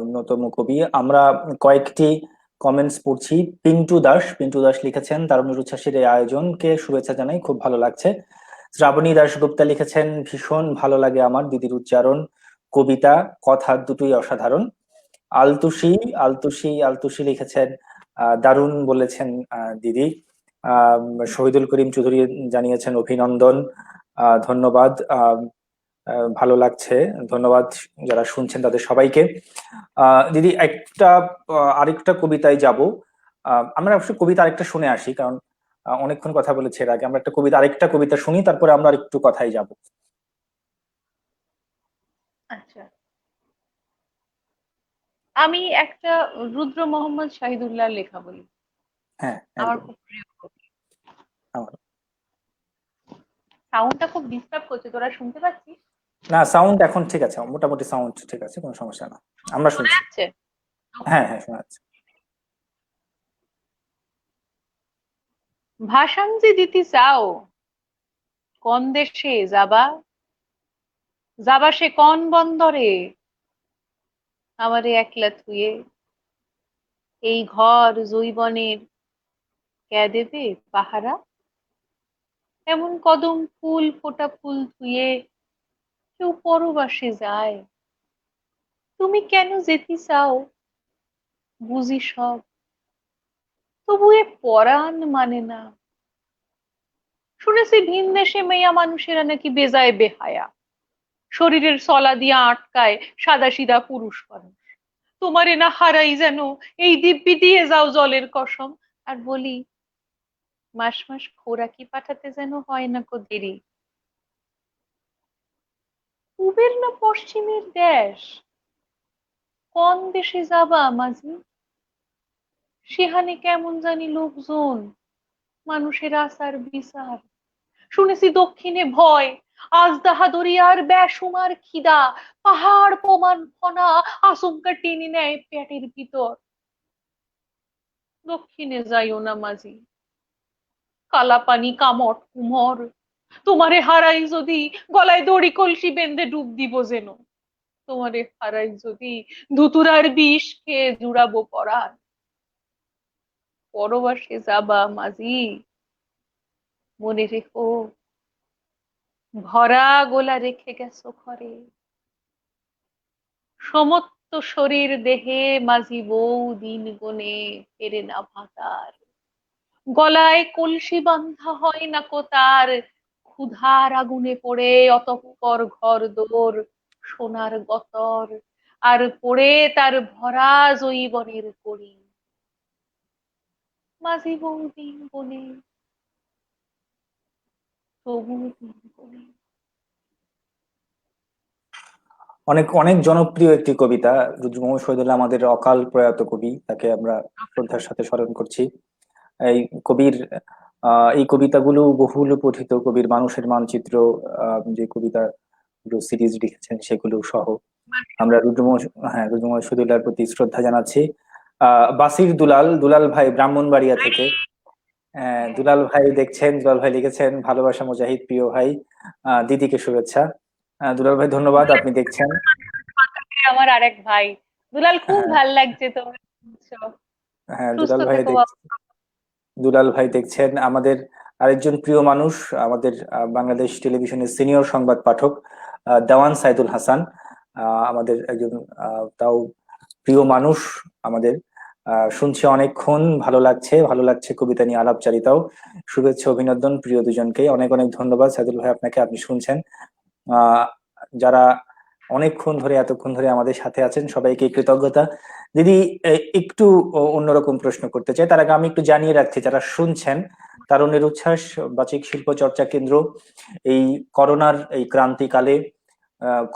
অন্যতম কবি। আমরা কয়েকটি কমেন্টস পড়ছি। পিন্টু দাস লিখেছেন, দারুণ উচ্ছ্বাসের এই আয়োজনকে শুভেচ্ছা জানাই, খুব ভালো লাগছে। শ্রাবণী দাশগুপ্তা লিখেছেন, ভীষণ ভালো লাগে আমার দিদির উচ্চারণ, কবিতা কথা দুটোই অসাধারণ। আলতুষি আলতুষি লিখেছেন, দারুণ বলেছেন দিদি। আহ শহীদুল করিম চৌধুরী জানিয়েছেন অভিনন্দন, ধন্যবাদ। ভালো লাগছে, ধন্যবাদ যারা শুনছেন তাদের সবাইকে। দিদি একটা আরেকটা কবিতায় যাব। আমরা অবশ্যই কবিতা আরেকটা শুনে আসি, কারণ অনেকক্ষণ কথা বলেছি এর আগে। আমরা একটা কবিতা, আরেকটা কবিতা শুনি, তারপরে আমরা আরেকটু কথায় যাব। আচ্ছা, আমি একটা রুদ্র মোহাম্মদ শাহিদুল্লাহর লেখা বলি। হ্যাঁ, আমার একদম। খুব প্রিয় কবি। আমার- সাউন্ডটা খুব ডিস্টার্ব করছে, তোরা শুনতে পাচ্ছিস? না, সাউন্ড এখন ঠিক আছে, মোটামুটি সাউন্ড ঠিক আছে, কোনো সমস্যা না। আমরা শোনা শুনছি। যাচ্ছে? হ্যাঁ হ্যাঁ, শোনা যাচ্ছে। ভাষাং যে দিতে চাও, কোন দেশে যাবা? যাবা সে কোন বন্দরে? আমারে একলা থুয়ে এই ঘর জৈবনের কে দেবে পাহারা? এমন কদম ফুল ফোটা ফুল ধুয়ে কেউ পরবাসে যায়। তুমি কেন যেতে চাও বুঝি সব, তবু এ পরাণ মানে না। শুনেছি ভিন দেশে মেয়া মানুষেরা নাকি বেজায় বেহায়া, শরীরের সলা দিয়া আটকায় সাদাসিধা পুরুষ মানুষ। তোমারে না হারাই যেন এই দিব্যি দিয়ে যাও জলের কসম। আর বলি, মাস মাস খোরাকি পাঠাতে যেন হয় না কো দেরি। পূবের না পশ্চিমের দেশ, কোন দেশে যাবা মাঝি? সেখানে কেমন জানি লোকজন, মানুষের আচার বিচার। শুনেছি দক্ষিণে ভয়, আজদাহা দরিয়ার বেসুমার খিদা, পাহাড় প্রমাণ ফনা আচমকা টেনে নেয় পেটের ভিতর। দক্ষিণে যাইও না মাঝি, কালাপানি কামট কুমর, তোমারে হারাই যদি গলায় দড়ি কলসি বেঁধে ডুব দিব যেন, তোমারে হারাই যদি ধুতুরার বিষ খেয়ে জুড়াবো পরাণ, পরবাসে যাবা মাঝি, মনে রেখো ভরা গোলা রেখে গেছো ঘরে, সমস্ত শরীর দেহে মাঝি বউ দিন গনে ফেরে না ভাতার, গলায় কলসি বান্ধা হয় না কো তার, ক্ষুধার আগুনে পড়ে অতঃপর ঘর দোর সোনার গতর, আর পড়ে তার ভরা জৈবনের করি, মাঝি বউ দিন বনে তবু দিন বনে। অনেক অনেক জনপ্রিয় একটি কবিতা। রুদ্র মোহাম্মদ শহীদুল্লাহ আমাদের অকাল প্রয়াত কবি, তাকে আমরা শ্রদ্ধার সাথে স্মরণ করছি। এই কবির এই কবিতাগুলো বহুল পঠিত, কবির মানুষের মানচিত্র যে কবিতা সিরিজ লিখেছেন সেগুলো সহ আমরা হ্যাঁ, রুদ্র মোহাম্মদ শহীদুল্লাহর প্রতি শ্রদ্ধা জানাচ্ছি। বাসির দুলাল, দুলাল ভাই ব্রাহ্মণবাড়িয়া থেকে। দুলাল ভাই দেখছেন, দুলাল ভাই লিখেছেন, ভালোবাসা মুজাহিদ প্রিয় ভাই, দিদিকে শুভেচ্ছা। দুলাল ভাই ধন্যবাদ, আপনি দেখছেন। আমার আরেক ভাই দুলাল, খুব হ্যাঁ, ভাল লাগছে তোমার বলছো। হ্যাঁ, সুস্থ থেকো দুলাল ভাই দেখছেন। আমাদের আরেকজন প্রিয় মানুষ, আমাদের বাংলাদেশ টেলিভিশনের সিনিয়র সংবাদ পাঠক দেওয়ান সাইদুল হাসান, আমাদের একজন তাও প্রিয় মানুষ আমাদের। শুনছি অনেকক্ষণ, ভালো লাগছে, ভালো লাগছে কবিতা নিয়ে আলাপচারিতাও। শুভেচ্ছা অভিনন্দন প্রিয় দুজনকে, অনেক অনেক ধন্যবাদ সাইদুল ভাই আপনাকে, আপনি শুনছেন। আহ যারা অনেকক্ষণ ধরে, এতক্ষণ ধরে আমাদের সাথে আছেন, সবাইকে কৃতজ্ঞতা। দিদি, একটু অন্যরকম প্রশ্ন করতে চাই, তার আগে আমি একটু জানিয়ে রাখছি যারা শুনছেন, তারুণ্যের উচ্ছ্বাস বাচিক শিল্প চর্চা কেন্দ্র এই করোনার এই ক্রান্তিকালে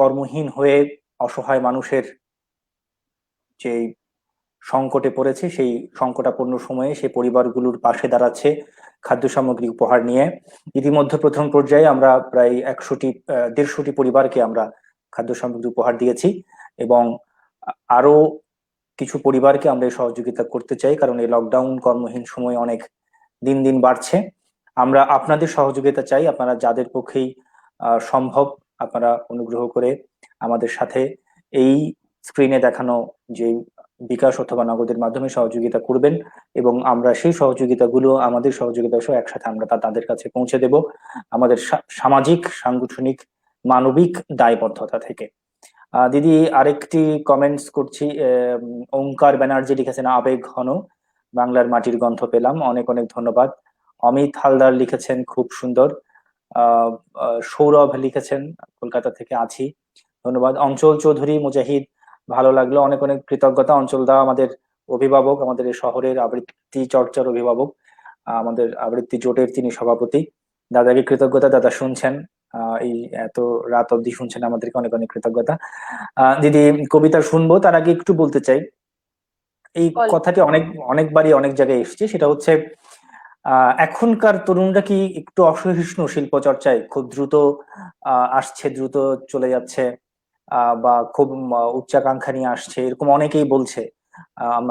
কর্মহীন হয়ে অসহায় মানুষের যে সংকটে পড়েছে, সেই সংকটাপন্ন সময়ে সেই পরিবারগুলোর পাশে দাঁড়াচ্ছে খাদ্য সামগ্রী উপহার নিয়ে। ইতিমধ্যে প্রথম পর্যায়ে আমরা প্রায় 100টি 150টি পরিবারকে আমরা খাদ্য সামগ্রী উপহার দিয়েছি, এবং আরো কিছু পরিবারকে আমরা এই সহযোগিতা করতে চাই, কারণ এই লকডাউন কর্মহীন সময় অনেক দিন দিন বাড়ছে। আমরা আপনাদের সহযোগিতা চাই, আপনারা যাদের পক্ষেই সম্ভব, আপনারা অনুগ্রহ করে আমাদের সাথে এই স্ক্রিনে দেখানো যে বিকাশ অথবা নগদের মাধ্যমে সহযোগিতা করবেন, এবং আমরা সেই সহযোগিতাগুলো আমাদের সহযোগিতা সহ একসাথে আমরা তাদের কাছে পৌঁছে দেব আমাদের সামাজিক, সাংগঠনিক, মানবিক দায়বদ্ধতা থেকে। দিদি, আরেকটি কমেন্টস করছি। ওঙ্কার ব্যানার্জি লিখেছেন আবেগ ঘন, বাংলার মাটির গন্ধ পেলাম, অনেক অনেক ধন্যবাদ। অমিত হালদার লিখেছেন খুব সুন্দর। আহ সৌরভ লিখেছেন কলকাতা থেকে আছি, ধন্যবাদ। অঞ্চল চৌধুরী মুজাহিদ, ভালো লাগলো, অনেক অনেক কৃতজ্ঞতা। অঞ্চল দা আমাদের অভিভাবক, আমাদের এই শহরের আবৃত্তি চর্চার অভিভাবক, আমাদের আবৃত্তি জোটের তিনি সভাপতি। দাদাকে কৃতজ্ঞতা, দাদা শুনছেন, এই এত রাত অব্দি শুনছেন, আমাদেরকে অনেক অনেক কৃতজ্ঞতা। দিদি, কবিতা শুনবো, তার আগে একটু বলতে চাই, এই বলো। কথাটি অনেকবারই অনেক জায়গায় এসেছে, সেটা হচ্ছে এখনকার তরুণরা কি একটু অসহিষ্ণু শিল্প চর্চায়, খুব দ্রুত আসছে, দ্রুত চলে যাচ্ছে, বা খুব উচ্চাকাঙ্ক্ষা নিয়ে আসছে, এরকম অনেকেই বলছে।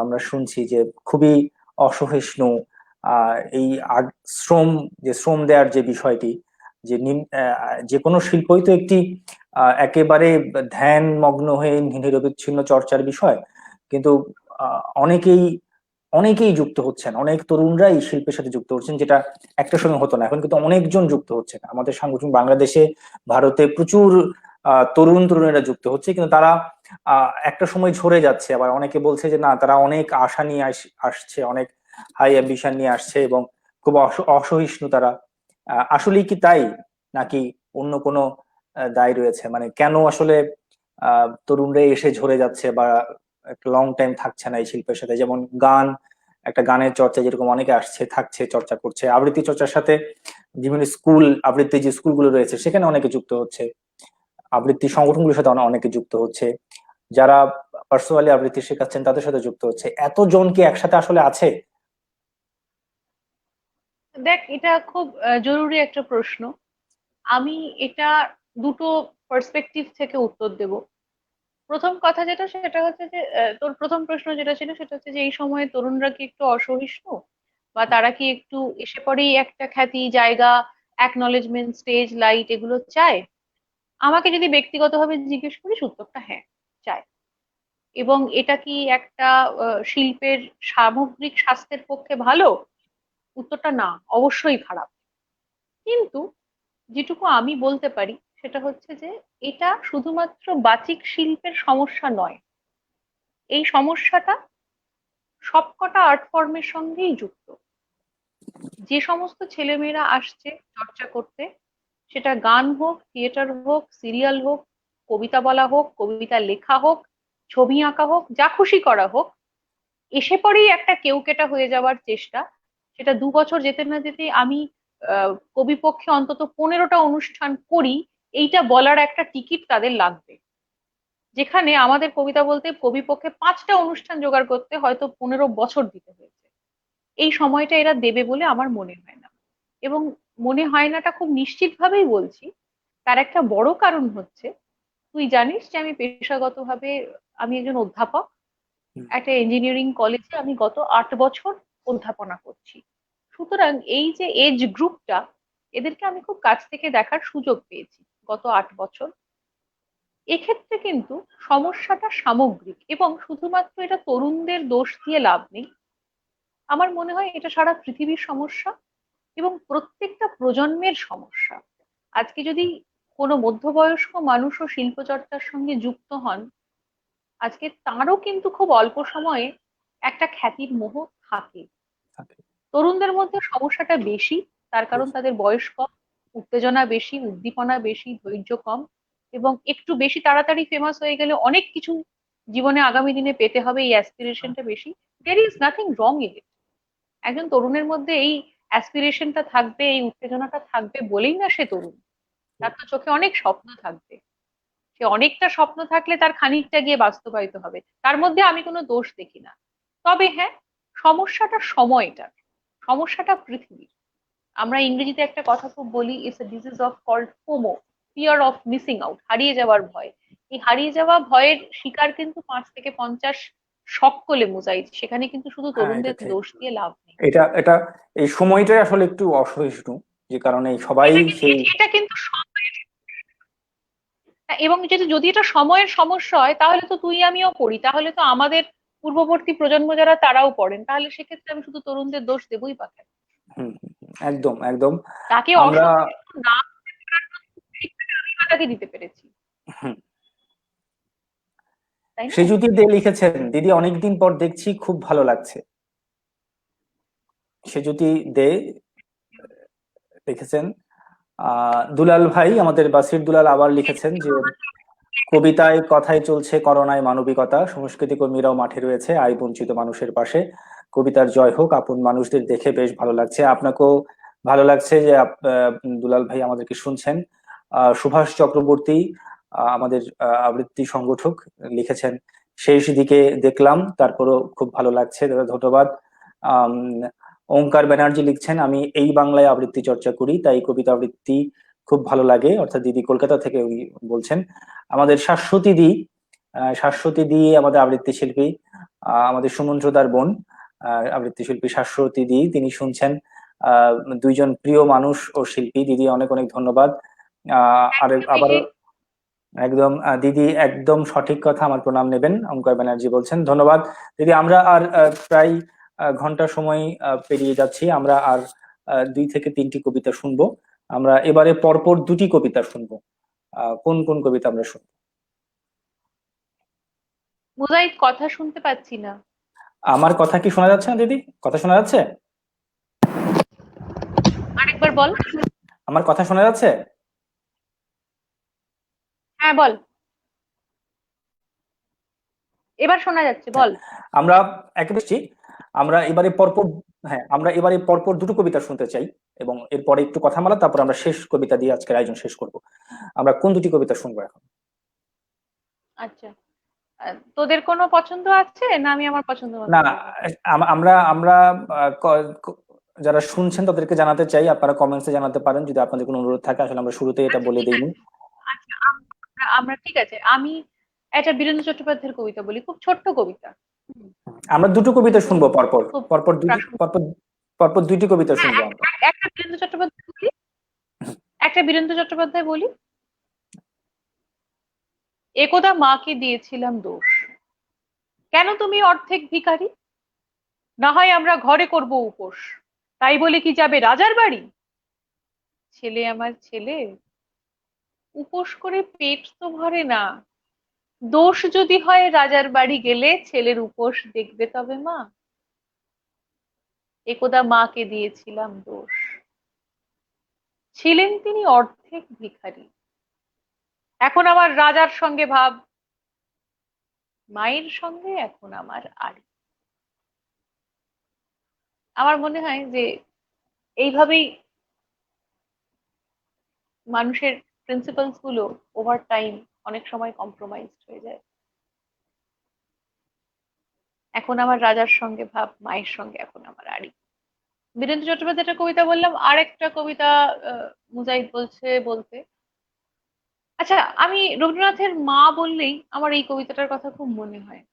আমরা শুনছি যে খুবই অসহিষ্ণু। এই শ্রম, যে শ্রম দেওয়ার যে বিষয়টি, যে যে কোনো শিল্পই তো একটি একেবারে ধ্যান মগ্ন হয়ে নিরবিচ্ছিন্ন চর্চার বিষয়, কিন্তু অনেকেই অনেকেই যুক্ত হচ্ছেন, অনেক তরুণরা এই শিল্পের সাথে যুক্ত হচ্ছেন, যেটা একটা সময় হতো না, এখন কিন্তু অনেকজন যুক্ত হচ্ছেন আমাদের সাংগঠনিক। বাংলাদেশে, ভারতে প্রচুর তরুণ তরুণীরা যুক্ত হচ্ছে, কিন্তু তারা একটা সময় ঝরে যাচ্ছে, আবার অনেকে বলছে যে না, তারা অনেক আশা নিয়ে আসছে, অনেক হাই অ্যাম্বিশন নিয়ে আসছে, এবং খুব অসহিষ্ণু তারা। আসলেই কি তাই, নাকি অন্য কোনো দায় রয়েছে? মানে কেন আসলে তরুণরা এসে ঝরে যাচ্ছে, বা একটা লং টাইম থাকছে না এই শিল্পের সাথে? যেমন গান, একটা গানের চর্চা যেরকম অনেকে আসছে, থাকছে, চর্চা করছে, আবৃত্তি চর্চার সাথে বিভিন্ন স্কুল, আবৃত্তি যে স্কুলগুলো রয়েছে সেখানে অনেকে যুক্ত হচ্ছে, আবৃত্তি সংগঠনগুলোর সাথে অনেকে যুক্ত হচ্ছে, যারা পার্সোনালি আবৃত্তি শেখাচ্ছেন তাদের সাথে যুক্ত হচ্ছে। এতজন কি একসাথে আসলে আছে? দেখ, এটা খুব জরুরি একটা প্রশ্ন। আমি এটা দুটো পার্সপেক্টিভ থেকে উত্তর দেব। প্রথম কথা যেটা, সেটা হচ্ছে যে তোর প্রথম প্রশ্ন যেটা ছিল সেটা হচ্ছে যে এই সময়ে তরুণরা কি একটু অসহিষ্ণু বা তারা কি একটু এসে পরেই একটা খ্যাতি, জায়গা, অ্যাকনলেজমেন্ট, স্টেজ লাইট এগুলো চায়? আমাকে যদি ব্যক্তিগতভাবে জিজ্ঞেস করিস, উত্তরটা হ্যাঁ, চায়। এবং এটা কি একটা শিল্পের সামগ্রিক স্বাস্থ্যের পক্ষে ভালো? উত্তরটা না, অবশ্যই খারাপ। কিন্তু যেটুকু আমি বলতে পারি সেটা হচ্ছে যে এটা শুধুমাত্র বাচিক শিল্পের সমস্যা নয়, এই সমস্যাটা সবকটা আর্ট ফর্মের সঙ্গেই যুক্ত। যে সমস্ত ছেলেমেয়েরা আসছে চর্চা করতে, সেটা গান হোক, থিয়েটার হোক, সিরিয়াল হোক, কবিতা বলা হোক, কবিতা লেখা হোক, ছবি আঁকা হোক, যা খুশি করা হোক, এসে পরেই একটা কেউকেটা হয়ে যাওয়ার চেষ্টা। সেটা 2 বছর যেতে না যেতে আমি কবিপক্ষে অন্তত 15টা অনুষ্ঠান করি, এইটা বলার একটা টিকিট তাদের লাগবে। যেখানে আমাদের কবিতা বলতে কবিপক্ষে 5টা অনুষ্ঠান জোগাড় করতে হয়তো 15 বছর দিতে হয়েছে। এই সময়টা এরা দেবে বলে আমার মনে হয় না। এবং মনে হয় নাটা খুব নিশ্চিত ভাবেই বলছি। তার একটা বড় কারণ হচ্ছে, তুই জানিস যে আমি পেশাগতভাবে আমি একজন অধ্যাপক। হুম, একটা ইঞ্জিনিয়ারিং কলেজে আমি গত 8 বছর অধ্যাপনা করছি। সুতরাং এই যে এজ গ্রুপটা, এদেরকে আমি খুব কাছ থেকে দেখার সুযোগ পেয়েছি গত 8 বছর। এক্ষেত্রে কিন্তু সমস্যাটা সামগ্রিক, এবং শুধুমাত্র এটা তরুণদের দোষ দিয়ে লাভ নেই। আমার মনে হয় এটা সারা পৃথিবীর সমস্যা এবং প্রত্যেকটা প্রজন্মের সমস্যা। আজকে যদি কোনো মধ্যবয়স্ক মানুষও শিল্পচর্চার সঙ্গে যুক্ত হন, আজকে তারও কিন্তু খুব অল্প সময়ে একটা খ্যাতির মোহ থাকে। থাকে। তরুণদের মধ্যে সমস্যাটা বেশি, তার কারণ বেশ, তাদের বয়স কম, উত্তেজনা বেশি, উদ্দীপনা বেশি, ধৈর্য কম, এবং একটু বেশি তাড়াতাড়ি ফেমাস হয়ে গেলে অনেক কিছু জীবনে আগামী দিনে পেতে হবে, এই অ্যাসপিরেশনটা বেশি। There is nothing wrong in it. একজন তরুণের মধ্যে এই অ্যাসপিরেশনটা থাকবে, এই উত্তেজনাটা থাকবে বলেই না সে তরুণ। তার তো চোখে অনেক স্বপ্ন থাকবে। সে অনেকটা স্বপ্ন থাকলে তার খানিকটা গিয়ে বাস্তবায়িত হবে, তার মধ্যে আমি কোনো দোষ দেখি না। তবে হ্যাঁ, সমস্যাটা সময়টার, সমস্যাটা পৃথিবীর। আমরা ইংরেজিতে একটা কথা খুব বলি, it's a disease of called FOMO, fear of missing out, হারিয়ে যাওয়ার ভয়। এই হারিয়ে যাওয়া ভয়ের শিকার কিন্তু 5 থেকে 50 সকলে মোজাইক, সেখানে কিন্তু শুধু হ্যাঁ, এটা তরুণদের ঠিক। দোষ দিয়ে লাভ নেই। এটা এটা এই সময়টাই আসলে একটু অসহিষ্ণু, যে কারণে সবাই সেই এটা কিন্তু এবং যদি যদি এটা সময়ের সমস্যা হয়, তাহলে তো তুই আমিও পড়ি, তাহলে তো আমাদের পূর্ববর্তী প্রজন্ম যারা তারাও পড়েন, তাহলে সেক্ষেত্রে আমি শুধু তরুণদের দোষ দেবই বা কেন? হুম, হুম, হুম, একদম একদম। তাকে আমরা অসহিষ্ণু না আমি বা তাকে দিতে পেরেছি, হুম, তাই না? সেজুতি দে লিখেছেন, দিদি অনেকদিন পর দেখছি, খুব ভালো লাগছে। সেজুতি দে লিখেছেন। দুলাল ভাই, আমাদের বাসির দুলাল আবার লিখেছেন যে কবিতায় কথায় চলছে করোনায় মানবিকতা, সংস্কৃতি কর্মীরাও মাঠে রয়েছে, আয় বঞ্চিত মানুষের পাশে, কবিতার জয় হোক, আপন মানুষদের দেখে বেশ ভালো লাগছে। আপনাকেও ভালো লাগছে যে দুলাল ভাই আমাদেরকে শুনছেন। সুভাষ চক্রবর্তী, আমাদের আবৃত্তি সংগঠক, লিখেছেন শেষ দিকে দেখলাম, তারপরও খুব ভালো লাগছে, দাদা ধন্যবাদ। আম, ওঙ্কার ব্যানার্জি লিখছেন, আমি এই বাংলায় আবৃত্তি চর্চা করি, তাই কবিতা আবৃত্তি খুব ভালো লাগে, অর্থাৎ দিদি কলকাতা থেকে উনি বলছেন। আমাদের শাশ্বতী দি আমাদের আবৃত্তি শিল্পী, আমাদের সুমন্ত্রদার বোন, আবৃত্তি শিল্পী শাশ্বতী দি, তিনি শুনছেন। আহ দুইজন প্রিয় মানুষ ও শিল্পী, দিদি অনেক অনেক ধন্যবাদ। আর আবারও একদম দিদি একদম সঠিক কথা, আমার প্রণাম নেবেন, অঙ্কয় ব্যানার্জি বলছেন, ধন্যবাদ দিদি। আমরা আর প্রায় ঘন্টা সময় পেরিয়ে যাচ্ছি, আমরা আর 2 থেকে 3টি কবিতা শুনবো। আমরা এবারে পরপর 2টি কবিতা শুনবো। কোন কোন কবিতা আমরা শুনবো? মোজাইক, কথা শুনতে পাচ্ছি না। আমার কথা কি শোনা যাচ্ছে না দিদি? কথা শোনা যাচ্ছে? আরেকবার বল। আমার কথা শোনা যাচ্ছে? হ্যাঁ বল, এবার শোনা যাচ্ছে, হ্যাঁ, বল। আমরা একেবারে আমরা এবারে পরপর, হ্যাঁ আমরা এবারে পরপর 2টো কবিতা শুনতে চাই, এবং এরপরে একটু কথা বলা, তারপর আমরা শেষ কবিতা দিয়ে আজকের আয়োজন শেষ করব। আমরা কোন 2টি কবিতা শুনবো এখন? আচ্ছা, তোদের কোনো পছন্দ আছে না আমি আমার পছন্দ মতো না, বলবো? আমরা আমরা আহ, ক- ক- যারা শুনছেন তাদেরকে জানাতে চাই, আপনারা কমেন্টসে জানাতে পারেন যদি আপনাদের কোনো অনুরোধ থাকে, আসলে আমরা শুরুতে এটা আচ্ছা বলে ঠিক দিইনি। আছে। আচ্ছা, আমরা আমরা ঠিক আছে, আমি একটা বীরেন্দ্র চট্টোপাধ্যায়ের কবিতা বলি, খুব ছোট্ট কবিতা। হুম, আমরা 2টো কবিতা খুব শুনবো পরপর, খুব পরপর দুটি প্রাসঙ্গিক। পরপর পরপর দুইটি কবিতা হ্যাঁ, শুনবো আমরা। একটা বীরেন্দ্র চট্টোপাধ্যায় বলি, একটা বীরেন্দ্র চট্টোপাধ্যায় বলি। একদা মাকে দিয়েছিলাম দোষ, কেন তুমি অর্ধেক ভিখারি, না হয় আমরা ঘরে করব উপোস, তাই বলে কি যাবে রাজার বাড়ি? ছেলে আমার ছেলে, উপোস করে পেট তো ভরে না, দোষ যদি হয় রাজার বাড়ি গেলে ছেলের উপোস দেখবে তবে মা। একদা মাকে দিয়েছিলাম দোষ, ছিলেন তিনি অর্ধেক ভিখারি, এখন আমার রাজার সঙ্গে ভাব, মায়ের সঙ্গে এখন আমার আড়ি। আমার মনে হয় যে এইভাবেই মানুষের প্রিন্সিপালস গুলো ওভার টাইম অনেক সময় কম্প্রোমাইজড হয়ে যায়। এখন আমার রাজার সঙ্গে ভাব, মায়ের সঙ্গে এখন আমার আড়ি। বীরেন্দ্র চট্টোপাধ্যায় একটা কবিতা বললাম, আর একটা কবিতা মুজাহিদ বলছে বলতে। আচ্ছা, আমি রবীন্দ্রনাথের মা বললেই আমার এই কবিতাটার কথা খুব মনে হয়।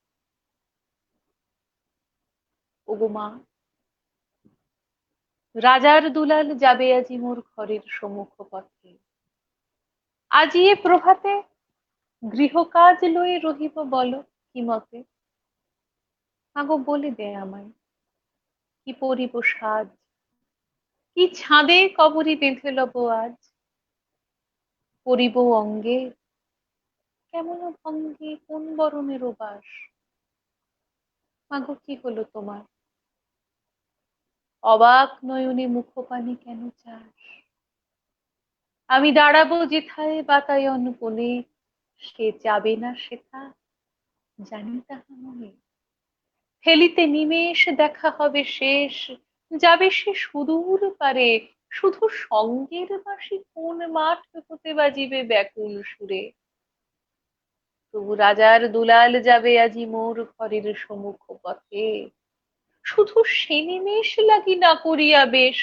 ওগো মা, রাজার দুলাল যাবে আজি মোর ঘরের সম্মুখ পথে, আজি এ প্রভাতে গৃহকাজ লয়ে রহিব বলো কি মতে। মাগো বলে দে আমায়, কি পরিব সাজ, কি ছাদে কবরী বেঁধে লব আজ, পরিব অঙ্গে কেমন ভঙ্গে কোন বরণের বাস। মাগো কি হলো তোমার, অবাক নয়নে মুখপানে কেন চাস, আমি দাঁড়াবো যেথায় বাতায়ন কোণে, সে যাবে না সেথা জানি তাহা মনে। ফেলিতে নিমেষ দেখা হবে শেষ, যাবে সে সুদূর পারে, শুধু সঙ্গের বাঁশি কোন মাঠ হতে বাজিবে ব্যাকুল সুরে। তবু রাজার দুলাল যাবে আজি মোর ঘরের সম্মুখ পথে, শুধু সে নিমেষ লাগি না করিয়া বেশ,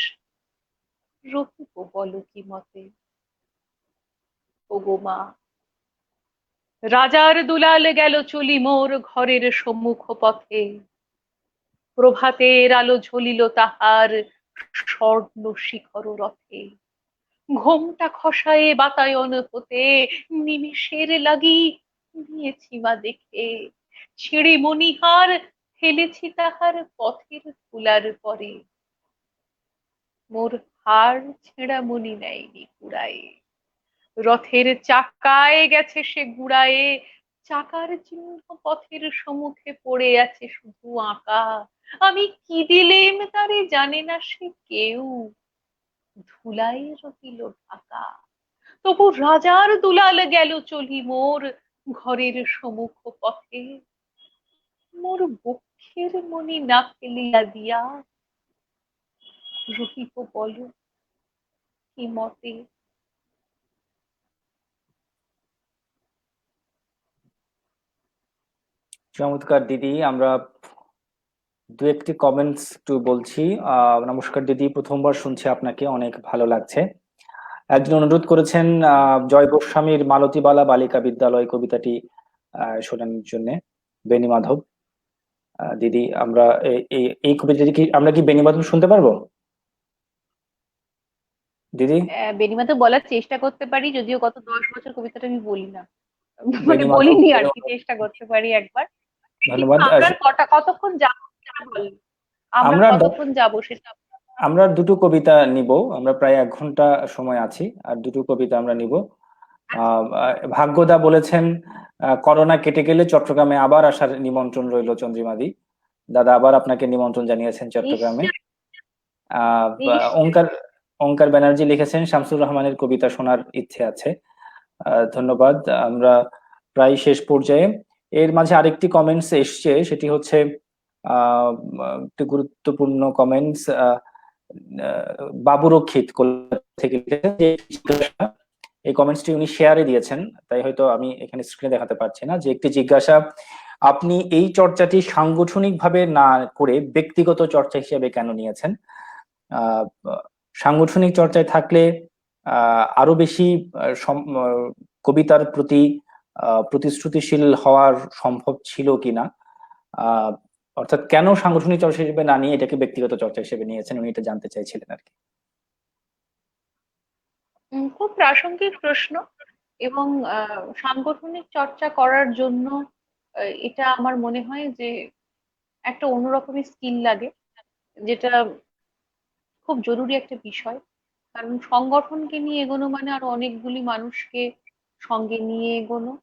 রহিব বলো কি মতে। ওগো মা, রাজার দুলাল গেল চলি মোর ঘরের সম্মুখ পথে, প্রভাতের আলো ঝলিল তাহার স্বর্ণ শিখর রথে, ঘোমটা খসায়ে বাতায়ন হতে নিমেষের লাগি নিয়েছি মা দেখে, ছিঁড়ে মণিহার ফেলেছি তাহার পথের ধুলার পরে, মোর হার ছেঁড়া মণি নেয়নি কুড়ায়ে, রথের চাকায় গেছে সে গুড়ায়ে, চাকার চিহ্ন পথের সম্মুখে পড়ে আছে শুধু আঁকা, আমি কি দিলেম তারে জানে না সে কেউ, ধুলায় রহিল ঢাকা। তবু রাজার দুলাল গেল চলি মোর ঘরের সম্মুখ পথে, মোর বক্ষের মণি না ফেলিয়া দিয়া, রহিব বলো কি মতে। চমৎকার দিদি। আমরা দু একটি কমেন্টস একটু বলছি। নমস্কার দিদি, প্রথমবার শুনছি আপনাকে, অনেক ভালো লাগছে। একজন অনুরোধ করেছেন জয় গোস্বামীর মালতীবালা বালিকা বিদ্যালয় কবিতাটি শোনানোর জন্য, বেণী মাধব। দিদি, আমরা এই কবিতাটি কি আমরা কি বেণী মাধব শুনতে পারবো দিদি? বেনিমা তো বলার চেষ্টা করতে পারি, যদিও গত 10 বছর কবিতাটা আমি বলি না, মানে বেণী মাধব, বলিনি আর কি, চেষ্টা করতে পারি একবার। কিন্তু ধন্যবাদ। আমরা কতক্ষণ যাবো সেটা বল, আমরা আমরা কতক্ষণ যাবো সেটা। আমরা দুটো কবিতা নিব, আমরা প্রায় 1 ঘন্টা সময় আছি, আর দুটো কবিতা আমরা নিব। আচ্ছা, ভাগ্যদা বলেছেন করোনা কেটে গেলে চট্টগ্রামে আবার আসার নিমন্ত্রণ রইল চন্দ্রিমাদি। দাদা আবার আপনাকে নিমন্ত্রণ জানিয়েছেন চট্টগ্রামে। নিশ্চয়ই নিশ্চয়ই। ওঙ্কার ওঙ্কার ব্যানার্জি লিখেছেন শামসুর রহমানের কবিতা শোনার ইচ্ছে আছে। ধন্যবাদ। আমরা প্রায় শেষ পর্যায়ে। এর মাঝে আরেকটি কমেন্টস এসছে, সেটি হচ্ছে আহ একটি গুরুত্বপূর্ণ কমেন্টস। বাবু রক্ষিত কলকাতা থেকে লিখেছেন যে জিজ্ঞাসা, এই কমেন্টসটি উনি শেয়ারে দিয়েছেন, তাই হয়তো আমি এখানে স্ক্রিনে দেখাতে পারছি না। যে একটি জিজ্ঞাসা, আপনি এই চর্চাটি সাংগঠনিকভাবে না করে ব্যক্তিগত চর্চা হিসেবে কেন নিয়েছেন? আহ সাংগঠনিক চর্চায় থাকলে আরো বেশি কবিতার প্রতি প্রতিশ্রুতিশীল হওয়ার সম্ভব ছিল কিনা, অর্থাৎ কেন সাংগঠনিক চর্চা হিসেবে না নিয়ে এটাকে ব্যক্তিগত চর্চা হিসেবে নিয়েছেন, উনি এটা জানতে চাইছিলেন আর কি। খুব প্রাসঙ্গিক প্রশ্ন। এবং সাংগঠনিক চর্চা করার জন্য এটা আমার মনে হয় যে একটা অন্যরকমের স্কিল লাগে, যেটা খুব জরুরি একটা বিষয়। কারণ সংগঠনকে নিয়ে এগোনো মানে আরো অনেকগুলি মানুষকে সঙ্গে নিয়ে এগোনো,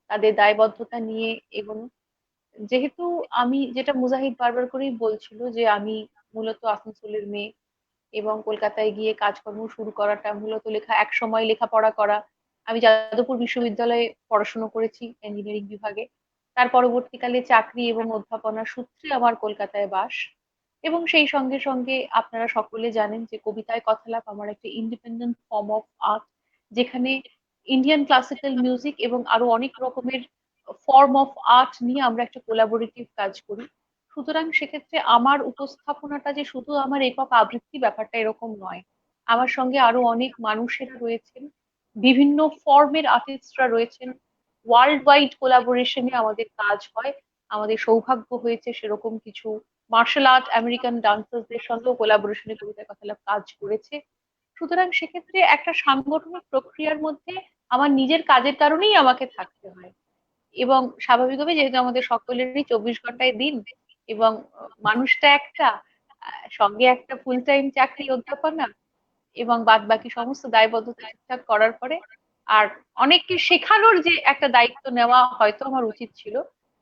তাদের দায়বদ্ধতা নিয়ে এগোনো। যেহেতু আমি, যেটা মুজাহিদ বারবার করেই বলছিল, যে আমি মূলত আসানসোলের মেয়ে, এবং কলকাতায় গিয়ে কাজকর্ম শুরু করাটা মূলত এক সময় লেখাপড়া করা। আমি যাদবপুর বিশ্ববিদ্যালয়ে পড়াশোনা করেছি ইঞ্জিনিয়ারিং বিভাগে। তার পরবর্তীকালে চাকরি এবং অধ্যাপনার সূত্রে আমার কলকাতায় বাস। এবং সেই সঙ্গে সঙ্গে আপনারা সকলে জানেন যে কবিতায় কথালাপ আমার একটা ইন্ডিপেন্ডেন্ট ফর্ম অফ আর্ট, যেখানে ইন্ডিয়ান ক্লাসিক্যাল মিউজিক এবং আরো অনেক রকমের ফর্ম অফ আর্ট নিয়ে আমরা একটা কোলাবোরেটিভ কাজ করি। সুতরাং সেক্ষেত্রে আমার উপস্থাপনাটা যে শুধু আমার একক আবৃত্তি, ব্যাপারটা এরকম নয়। আমার সঙ্গে আরো অনেক মানুষেরা রয়েছেন, বিভিন্ন ফর্মের আর্টিস্টরা রয়েছেন। ওয়ার্ল্ড ওয়াইড কোলাবোরেশনে আমাদের কাজ হয়। আমাদের সৌভাগ্য হয়েছে সেরকম কিছু মার্শাল আর্ট আমেরিকান ডান্সার্সদের সঙ্গেও কোলাবোরেশনে কবিতার কথালাপ কাজ করেছে। সুতরাং সেক্ষেত্রে একটা সাংগঠনিক প্রক্রিয়ার মধ্যে আমার নিজের কাজের কারণেই আমাকে থাকতে হয়। এবং স্বাভাবিকভাবে যেহেতু আমাদের সকলেরই 24 ঘন্টায় দিন, এবং মানুষটা একটা, সঙ্গে একটা ফুল টাইম চাকরি, অধ্যাপনা, এবং বাদ বাকি সমস্ত দায়বদ্ধতা ঠিকঠাক করার পরে আর অনেককে শেখানোর যে একটা দায়িত্ব নেওয়া হয়তো আমার উচিত ছিল,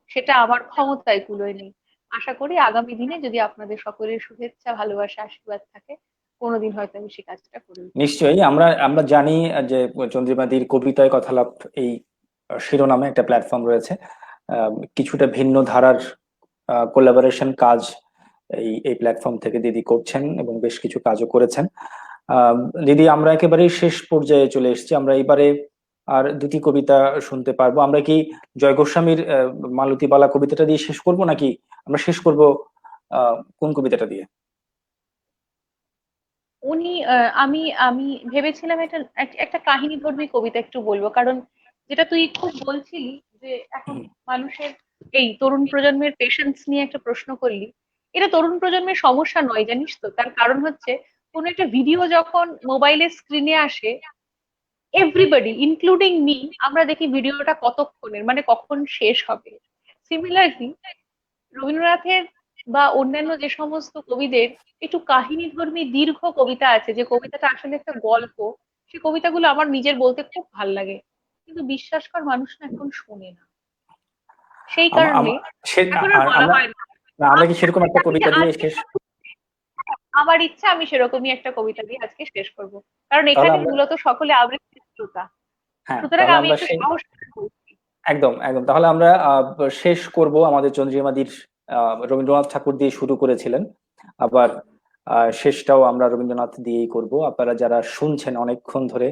সেটা আমার ক্ষমতায় কুলোয়নি। আশা করি আগামী দিনে যদি আপনাদের সকলের শুভেচ্ছা, ভালোবাসা, আশীর্বাদ থাকে, কোনোদিন হয়তো আমি সে কাজটা করে উঠতে পারবো। নিশ্চয়ই আমরা আমরা জানি যে চন্দ্রিমাদির কবিতায় কথালাপ এই শিরোনামে একটা প্ল্যাটফর্ম রয়েছে। কিছুটা ভিন্ন ধারার কোলাবোরেশন কাজ এই এই প্ল্যাটফর্ম থেকে দিদি করছেন এবং বেশ কিছু কাজও করেছেন। আহ, দিদি, আমরা একেবারেই শেষ পর্যায়ে চলে এসেছি। আমরা এবারে আর দুটি কবিতা শুনতে পারবো। আমরা কি জয় গোস্বামীর মালতীবালা কবিতাটা দিয়ে শেষ করব, নাকি আমরা শেষ করব কোন কবিতাটা দিয়ে? উনি আমি আমি ভেবেছিলাম একটা একটা কাহিনী ধর্মী কবিতা একটু বলবো, কারণ যেটা তুই খুব বলছিলি যে এখন মানুষের, এই তরুণ প্রজন্মের পেশেন্স নিয়ে একটা প্রশ্ন করলি। এটা তরুণ প্রজন্মের সমস্যা নয়, জানিস তো। তার কারণ হচ্ছে, কোন একটা ভিডিও যখন মোবাইলের স্ক্রিনে আসে, এভরিবডি ইনক্লুডিং মি, আমরা দেখি ভিডিওটা কতক্ষণের, মানে কখন শেষ হবে। সিমিলারলি রবীন্দ্রনাথের বা অন্যান্য যে সমস্ত কবিদের একটু কাহিনীধর্মী দীর্ঘ কবিতা আছে, যে কবিতাটা আসলে একটা গল্প, সে কবিতাগুলো আমার নিজের বলতে খুব ভাল লাগে। কিন্তু বিশ্বাস কর, মানুষ না এখন শোনে না। সেই আম- কারণে আম- সে এখন আর বলা আমরা হয় না। না, আমরা কি আমি সেরকম একটা চাই যে কবিতা দিয়ে আজকে শেষ? আমার ইচ্ছা আমি সেরকমই একটা কবিতা দিয়ে আজকে শেষ করব, কারণ তাহলে এখানে আমরা, মূলত সকলে আবৃত্তি শ্রোতা। হ্যাঁ, সুতরাং তাহলে আমি আমরা একটু সেই, সাহস করে বলছি। একদম একদম, তাহলে আমরা শেষ করব আমাদের চন্দ্রিমাদির রবীন্দ্রনাথ ঠাকুর দিয়ে শুরু করেছিলেন, আবার শেষটাও আমরা রবীন্দ্রনাথ দিয়েই করব। আপনারা যারা শুনছেন অনেকক্ষণ ধরে,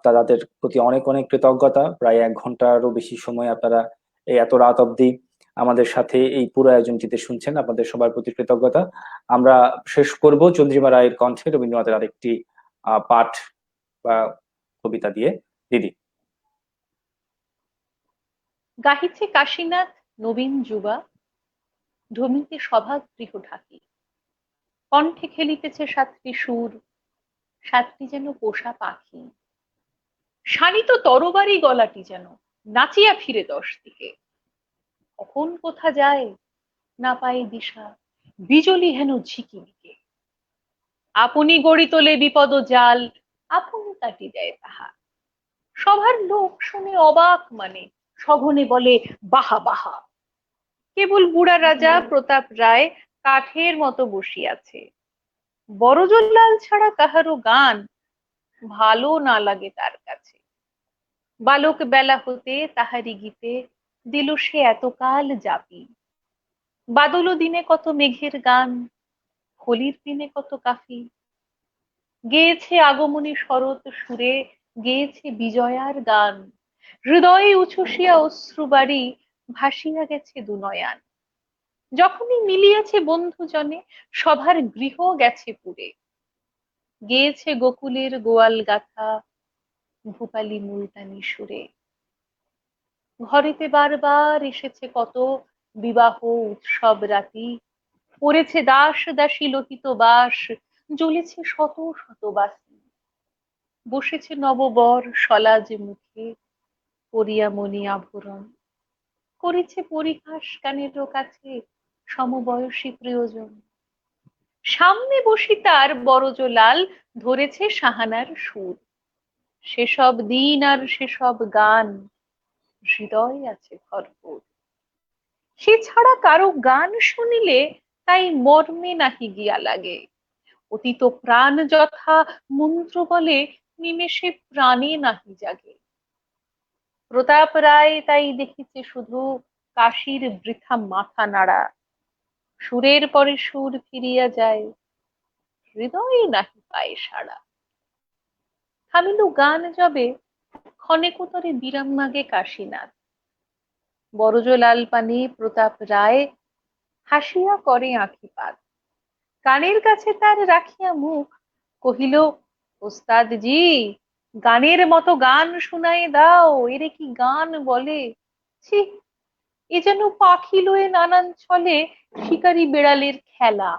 তাদের প্রতি অনেক অনেক কৃতজ্ঞতা। প্রায় 1 ঘন্টারও বেশি সময় আপনারা এই এত রাত অবধি আমাদের সাথে এই পুরো আয়োজনটিতে শুনছেন, আপনাদের সবার প্রতি কৃতজ্ঞতা। আমরা শেষ করব চন্দ্রিমা রায়ের কণ্ঠে রবীন্দ্রনাথের আরেকটি পাঠ বা কবিতা দিয়ে। দিদি। গাহিছে কাশীনাথ নবীন যুবা, ধমিতে সভা গৃহ ঢাকি। কণ্ঠে খেলিতেছে সাতটি সুর, সাতটি যেন পোষা পাখি। শানিত তরবারি গলাটি যেন নাচিয়া ফিরে 10 দিকে। কখন কোথা যায় না পাই দিশা, বিজলি হেন ঝিকিমিকে। আপনি গড়ি তোলে বিপদ জাল, আপনি কাটি দেয় তাহা। সভার লোক শুনে অবাক, মানে সঘনে বলে বাহা বাহা। কেবল বুড়া রাজা প্রতাপ রায় কাঠের মতো বসিয়াছে। বড়জোর ছাড়া কাহারও গান ভালো না লাগে তার কাছে। বালক বেলা হতে তাহারি গীতে দিল সে এতকাল জাপি। বাদল দিনে কত মেঘের গান, হোলির দিনে কত কাফি। গেয়েছে আগমনী শরৎ সুরে, গেয়েছে বিজয়ার গান। হৃদয়ে উচ্ছ্বসিয়া অশ্রুবাড়ি, ভাসিয়া গেছে দুনয়ান। যখনই মিলিয়াছে বন্ধুজনে, সভার গৃহ গেছে পুড়ে। গেয়েছে গোকুলের গোয়াল গাথা, ভূপালী মুলতানি সুরে। ঘরেতে বারবার এসেছে কত বিবাহ উৎসব রাতি, পড়েছে দাস দাসী লোহিত বাস, জ্বলেছে শত শত বাতি, বসেছে নববর সলাজ মুখে, পরিয়া মণি আভরণ, করেছে পরিহাস কানেরও কাছে সমবয়সী প্রিয়জন। সামনে বসি তার বড়জলাল, ধরেছে সাহানার সুর, সেসব দিন আর সেসব গান হৃদয় আছে ভরপুর। সে ছাড়া কারো গান শুনিলে তাই মর্মে নাহি গিয়া লাগে, অতীত প্রাণ যথা মন্ত্র বলে নিমেষে প্রাণে নাহি জাগে। প্রতাপ রায় তাই দেখিছে শুধু কাশীর বৃথা মাথা নাড়া, সুরের পরে সুর ফিরিয়া যায়, হৃদয়ে নাহি পায় সাড়া। থামিল গান যবে, ক্ষণেকতরে বিরাম মাগে কাশীনাথ। বরজলাল পানে প্রতাপ রায় হাসিয়া করে আঁখিপাত, কানের কাছে তার রাখিয়া মুখ কহিল, ওস্তাদ জি, গানের মতো গান শুনায়ে দাও, এরে কি গান বলে? ছি, এ যেন পাখি লয়ে নানান ছলে শিকারী বেড়ালের খেলা।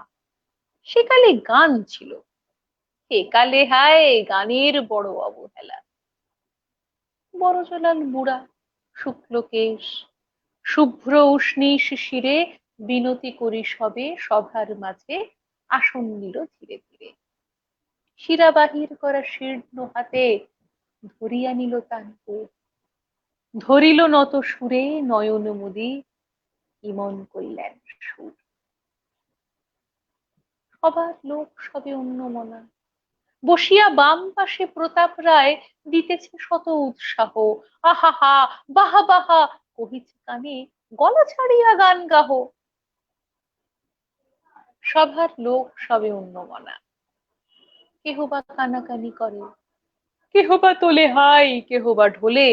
সেকালে গান ছিল, একালে হায় গানের বড় অবহেলা। বড়জলাল বুড়া, শুক্ল কেশ, শুভ্র উষ্ণীষ শিরে বিনতি করি সবে সভার মাঝে আসন নিল ধীরে ধীরে। শিরা বাহির করা শীর্ণ হাতে ধরিয়া নিল তানপুর, ধরিল নত সুরে নয়ন মুদি ইমন কল্যাণ সুর। সবার লোক সবে অন্যমনা, বসিয়া বাম পাশে প্রতাপ রায় দিতেছে শত উৎসাহ, আহাহা বাহা বাহা কহিছে কানে, গলা ছাড়িয়া গান গাহ। সভার লোক সবে অন্যমনা, কেহ বা কানাকানি করে, কেহ বা তোলে হাই, কেহ বা ঢোলে,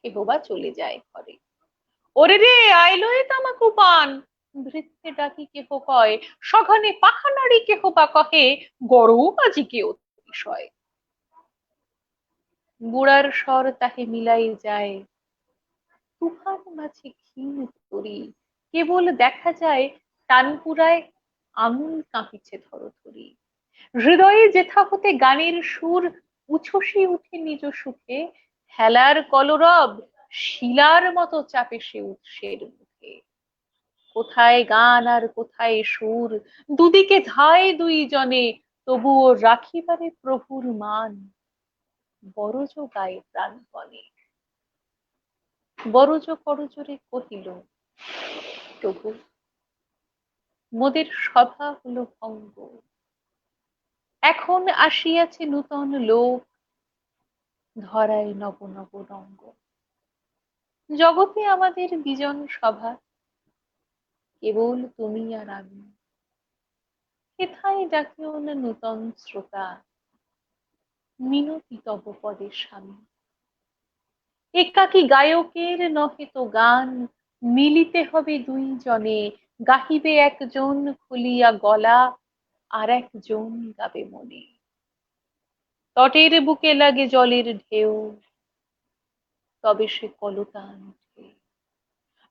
কেহ বা চলে যায় ঘরে। ওরে রে, আইলো এ তামাকু পান, ভৃত্যে ডাকি কেহ কয়, সঘনে পাখা নাড়ি কেহ বা কহে, গরম আজি কে অতিশয়। বুড়ার স্বর তাহে মিলাই যায়, তুফান মাঝে ক্ষীণ তরি, কেবল দেখা যায় তানপুরায় আঙুল কাঁপিছে থরথরি। হৃদয়ে যেথা হতে গানের সুর উচ্ছ্বসে উঠে নিজ সুখে, হেলার কলরব শিলার মতো চাপে সে উৎসের মুখে। কোথায় গান আর কোথায় সুর, দুদিকে ধায় দুই জনে, তবুও রাখিবারে প্রভুর মান, বরজ গায়ে প্রাণপণে। বরজ করজোরে কহিল, প্রভু, মোদের সভা হলো ভঙ্গ, এখন আসিয়াছে নূতন লোক, ধরায় নব নব রঙ্গ। জগতে আমাদের বিজন সভা, কেবল তুমি আর আমি, হেথায় ডাকিও না নূতন শ্রোতা, মিনতি তব পদে স্বামী। একাকী গায়কের নহে তো গান, মিলিতে হবে দুই জনে, গাহিবে একজন খুলিয়া গলা, আর একজন গাবে মনে। তটের বুকে লাগে জলের ঢেউ, তবে সে কলতান উঠে,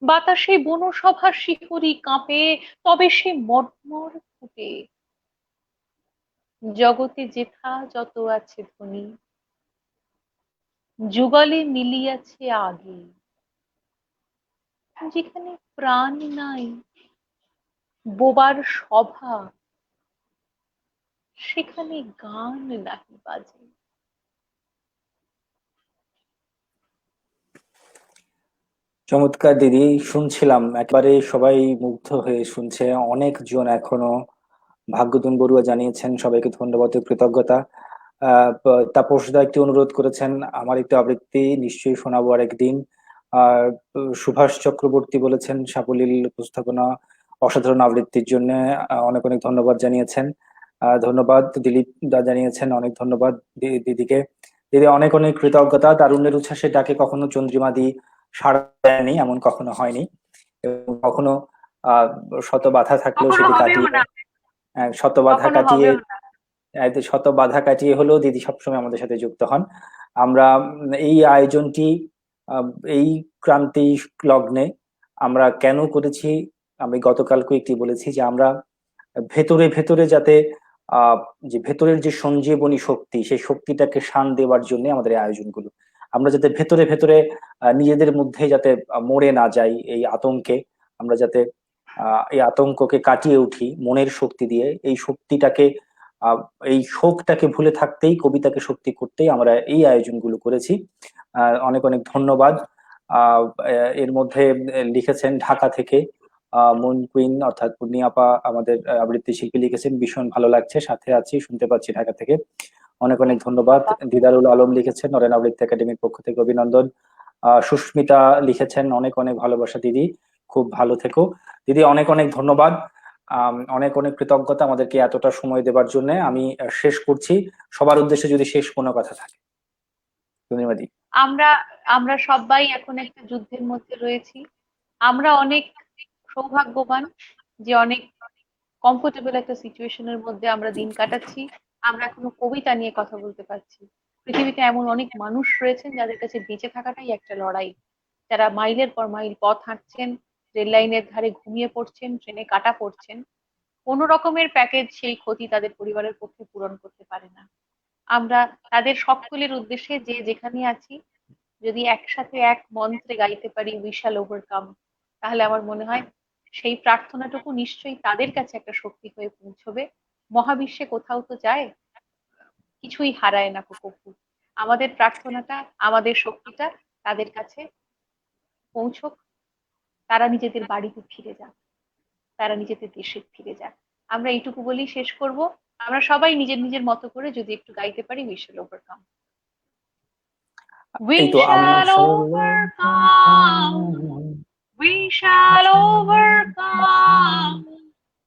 বাতাসে বনসভা শিহরি কাঁপে, তবে সে মর্মর ফুটে। জগতে যেথা যত আছে ধ্বনি, যুগলে মিলিয়াছে আগে, যেখানে প্রাণ নাই, বোবার সভা, সেখানে গান নাহি বাজে। চমৎকার দিদি, শুনছিলাম একেবারে সবাই মুগ্ধ হয়ে শুনছে। অনেকজন এখনো ভাগ্যতুন বড়ুয়া জানিয়েছেন, সবাইকে ধন্যবাদ ও কৃতজ্ঞতা। তাপসদা একটি অনুরোধ করেছেন, আমার একটু আবৃত্তি নিশ্চয়ই শোনাবো আরেকদিন। আর সুভাষ চক্রবর্তী বলেছেন সাবলীল উপস্থাপনা, অসাধারণ আবৃত্তির জন্য অনেক অনেক ধন্যবাদ জানিয়েছেন। ধন্যবাদ দিলীপ দা জানিয়েছেন, অনেক ধন্যবাদ দিদিকে। দিদি অনেক অনেক কৃতজ্ঞতা। তারুণ্যের উচ্ছ্বাসে ডাকে কখনো চন্দ্রিমা দি সাড়া দেয়নি, এমন কখনো হয়নি। এবং কখনো আহ শত বাধা থাকলেও কখনো সেটি হবেও কাটিয়ে, না, শত বাধা কখনো কাটিয়ে, হবেও না। শত বাধা কাটিয়ে হলেও দিদি সবসময় আমাদের সাথে যুক্ত হন। আমরা এই আয়োজনটি, এই ক্রান্তি লগ্নে আমরা কেন করেছি, আমি গতকালকে একটি বলেছি যে আমরা ভেতরে ভেতরে যাতে আহ যে ভেতরের যে সঞ্জীবনী শক্তি, সেই শক্তিটাকে শান দেওয়ার জন্য আমাদের এই আয়োজনগুলো। আমরা যাতে ভেতরে ভেতরে নিজেদের মধ্যে যাতে মরে না যাই এই আতঙ্কে, আমরা যাতে এই আতঙ্ককে কাটিয়ে উঠি মনের শক্তি দিয়ে, এই শক্তিটাকে আহ এই শোকটাকে ভুলে থাকতেই, কবিতাকে শক্তি করতেই আমরা এই আয়োজনগুলো করেছি। অনেক অনেক ধন্যবাদ। আহ এর মধ্যে লিখেছেন ঢাকা থেকে মুন কুইন অর্থাৎ পূর্ণি আপা, আমাদের আবৃত্তি শিল্পী লিখেছেন, ভীষণ ভালো লাগছে, সাথে আছি, শুনতে পাচ্ছি ঢাকা থেকে। অনেক অনেক ধন্যবাদ। দিদারুল আলম লিখেছেন নরেন আবৃত্তি একাডেমির পক্ষ থেকে অভিনন্দন। সুস্মিতা লিখেছেন অনেক অনেক ভালোবাসা দিদি, খুব ভালো থেকো দিদি, অনেক অনেক ধন্যবাদ। অনেক অনেক কৃতজ্ঞতা আমাদেরকে এতটা সময় দেওয়ার জন্য। আমি শেষ করছি, সবার উদ্দেশ্যে যদি শেষ কোনো কথা থাকে। ধন্যবাদ। আমরা আমরা সবাই এখন একটা যুদ্ধের মধ্যে রয়েছি। আমরা অনেক সৌভাগ্যবান যে অনেক কমফোর্টেবল একটা সিচুয়েশনের মধ্যে আমরা দিন কাটাচ্ছি। আমরা এখনো কবিতা নিয়ে কথা বলতে পারছি। পৃথিবীতে এমন অনেক মানুষ রয়েছেন যাদের কাছে বেঁচে থাকাটাই একটা লড়াই, যারা মাইলের পর মাইল পথ হাঁটছেন, রেল লাইনের ধারে ঘুমিয়ে পড়ছেন, ট্রেনে কাটা পড়ছেন। কোনো রকমের প্যাকেজ সেই ক্ষতি তাদের পরিবারের পক্ষে পূরণ করতে পারে না। আমরা তাদের সকলের উদ্দেশ্যে যে যেখানে আছি, যদি একসাথে এক মন্ত্রে গাইতে পারি উই শ্যাল ওভারকাম, তাহলে আমার মনে হয় সেই প্রার্থনাটুকু নিশ্চয়ই তাদের কাছে একটা শক্তি হয়ে পৌঁছবে। মহাবিশ্বে কোথাও তো যায়, কিছুই হারায় না কপু। আমাদের প্রার্থনাটা, আমাদের শক্তিটা তাদের কাছে পৌঁছক, তারা নিজেদের বাড়িতে ফিরে যাক, তারা নিজেদের দেশে ফিরে যাক। আমরা এইটুকু বলেই শেষ করব। আমরা সবাই নিজের নিজের মতো করে যদি একটু গাইতে পারি উই শ্যাল ওভারকাম। এই We তো shall overcome. We shall overcome.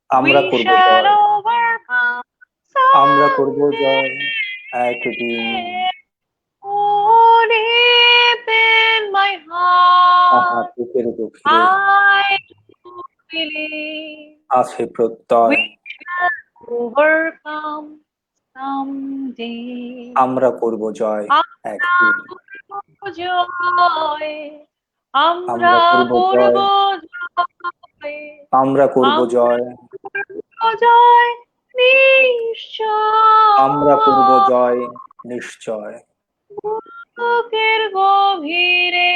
আমরা We করব shall জয়, overcome আমরা করব জয় একদিন। someday. Oh, deep in my আহা heart, বুকের গভীরে I do believe আছে প্রত্যয়, we shall overcome someday. আমরা করব জয় আমরা একদিন। করব জয়, আমরা আমরা করব করব জয়, জয়, আমরা করব আমরা জয়, করব জয় নিশ্চয়। আমরা করব জয় নিশ্চয়। বুকের গভীরে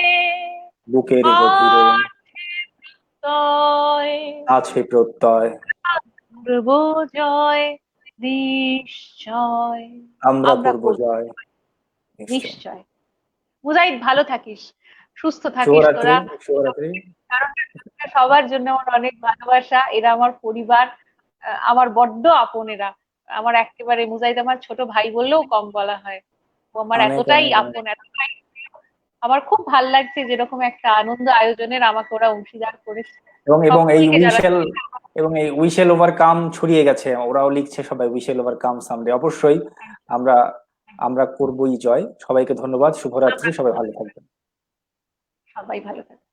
বুকের গভীরে আছে প্রত্যয়, আছে প্রত্যয়, করব জয় নিশ্চয়। আমরা আমরা করব করব জয় নিশ্চয়। নিশ্চয়। মুজাহিদ, ভালো থাকিস, সুস্থ থাকিস শুভরাত্রি, তোরা। শুভরাত্রি। কারণ সবার জন্য আমার অনেক ভালোবাসা, এরা আমার পরিবার, আমার বড্ড আপন এরা। আমার একেবারে মুজাহিদ আমার ছোট ভাই বললেও কম বলা হয়। ও আমার অনেক এতটাই অনেক অনেক আপন, এতটাই প্রিয়। আমার খুব ভাল লাগছে যেরকম একটা আনন্দ আয়োজনের আমাকে ওরা অংশীদার করেছে। এবং এবং এই সকলকে যারা উইশেল, এবং এই উইশেল ওভারকাম ছড়িয়ে গেছে, ওরাও লিখছে সবাই উইশেল ওভারকাম সামডে। অবশ্যই আমরা আমরা করবই জয়। সবাইকে ধন্যবাদ, শুভরাত্রি, আমরা সবাই ভালো থাকবেন। সবাই ভালো থাকে।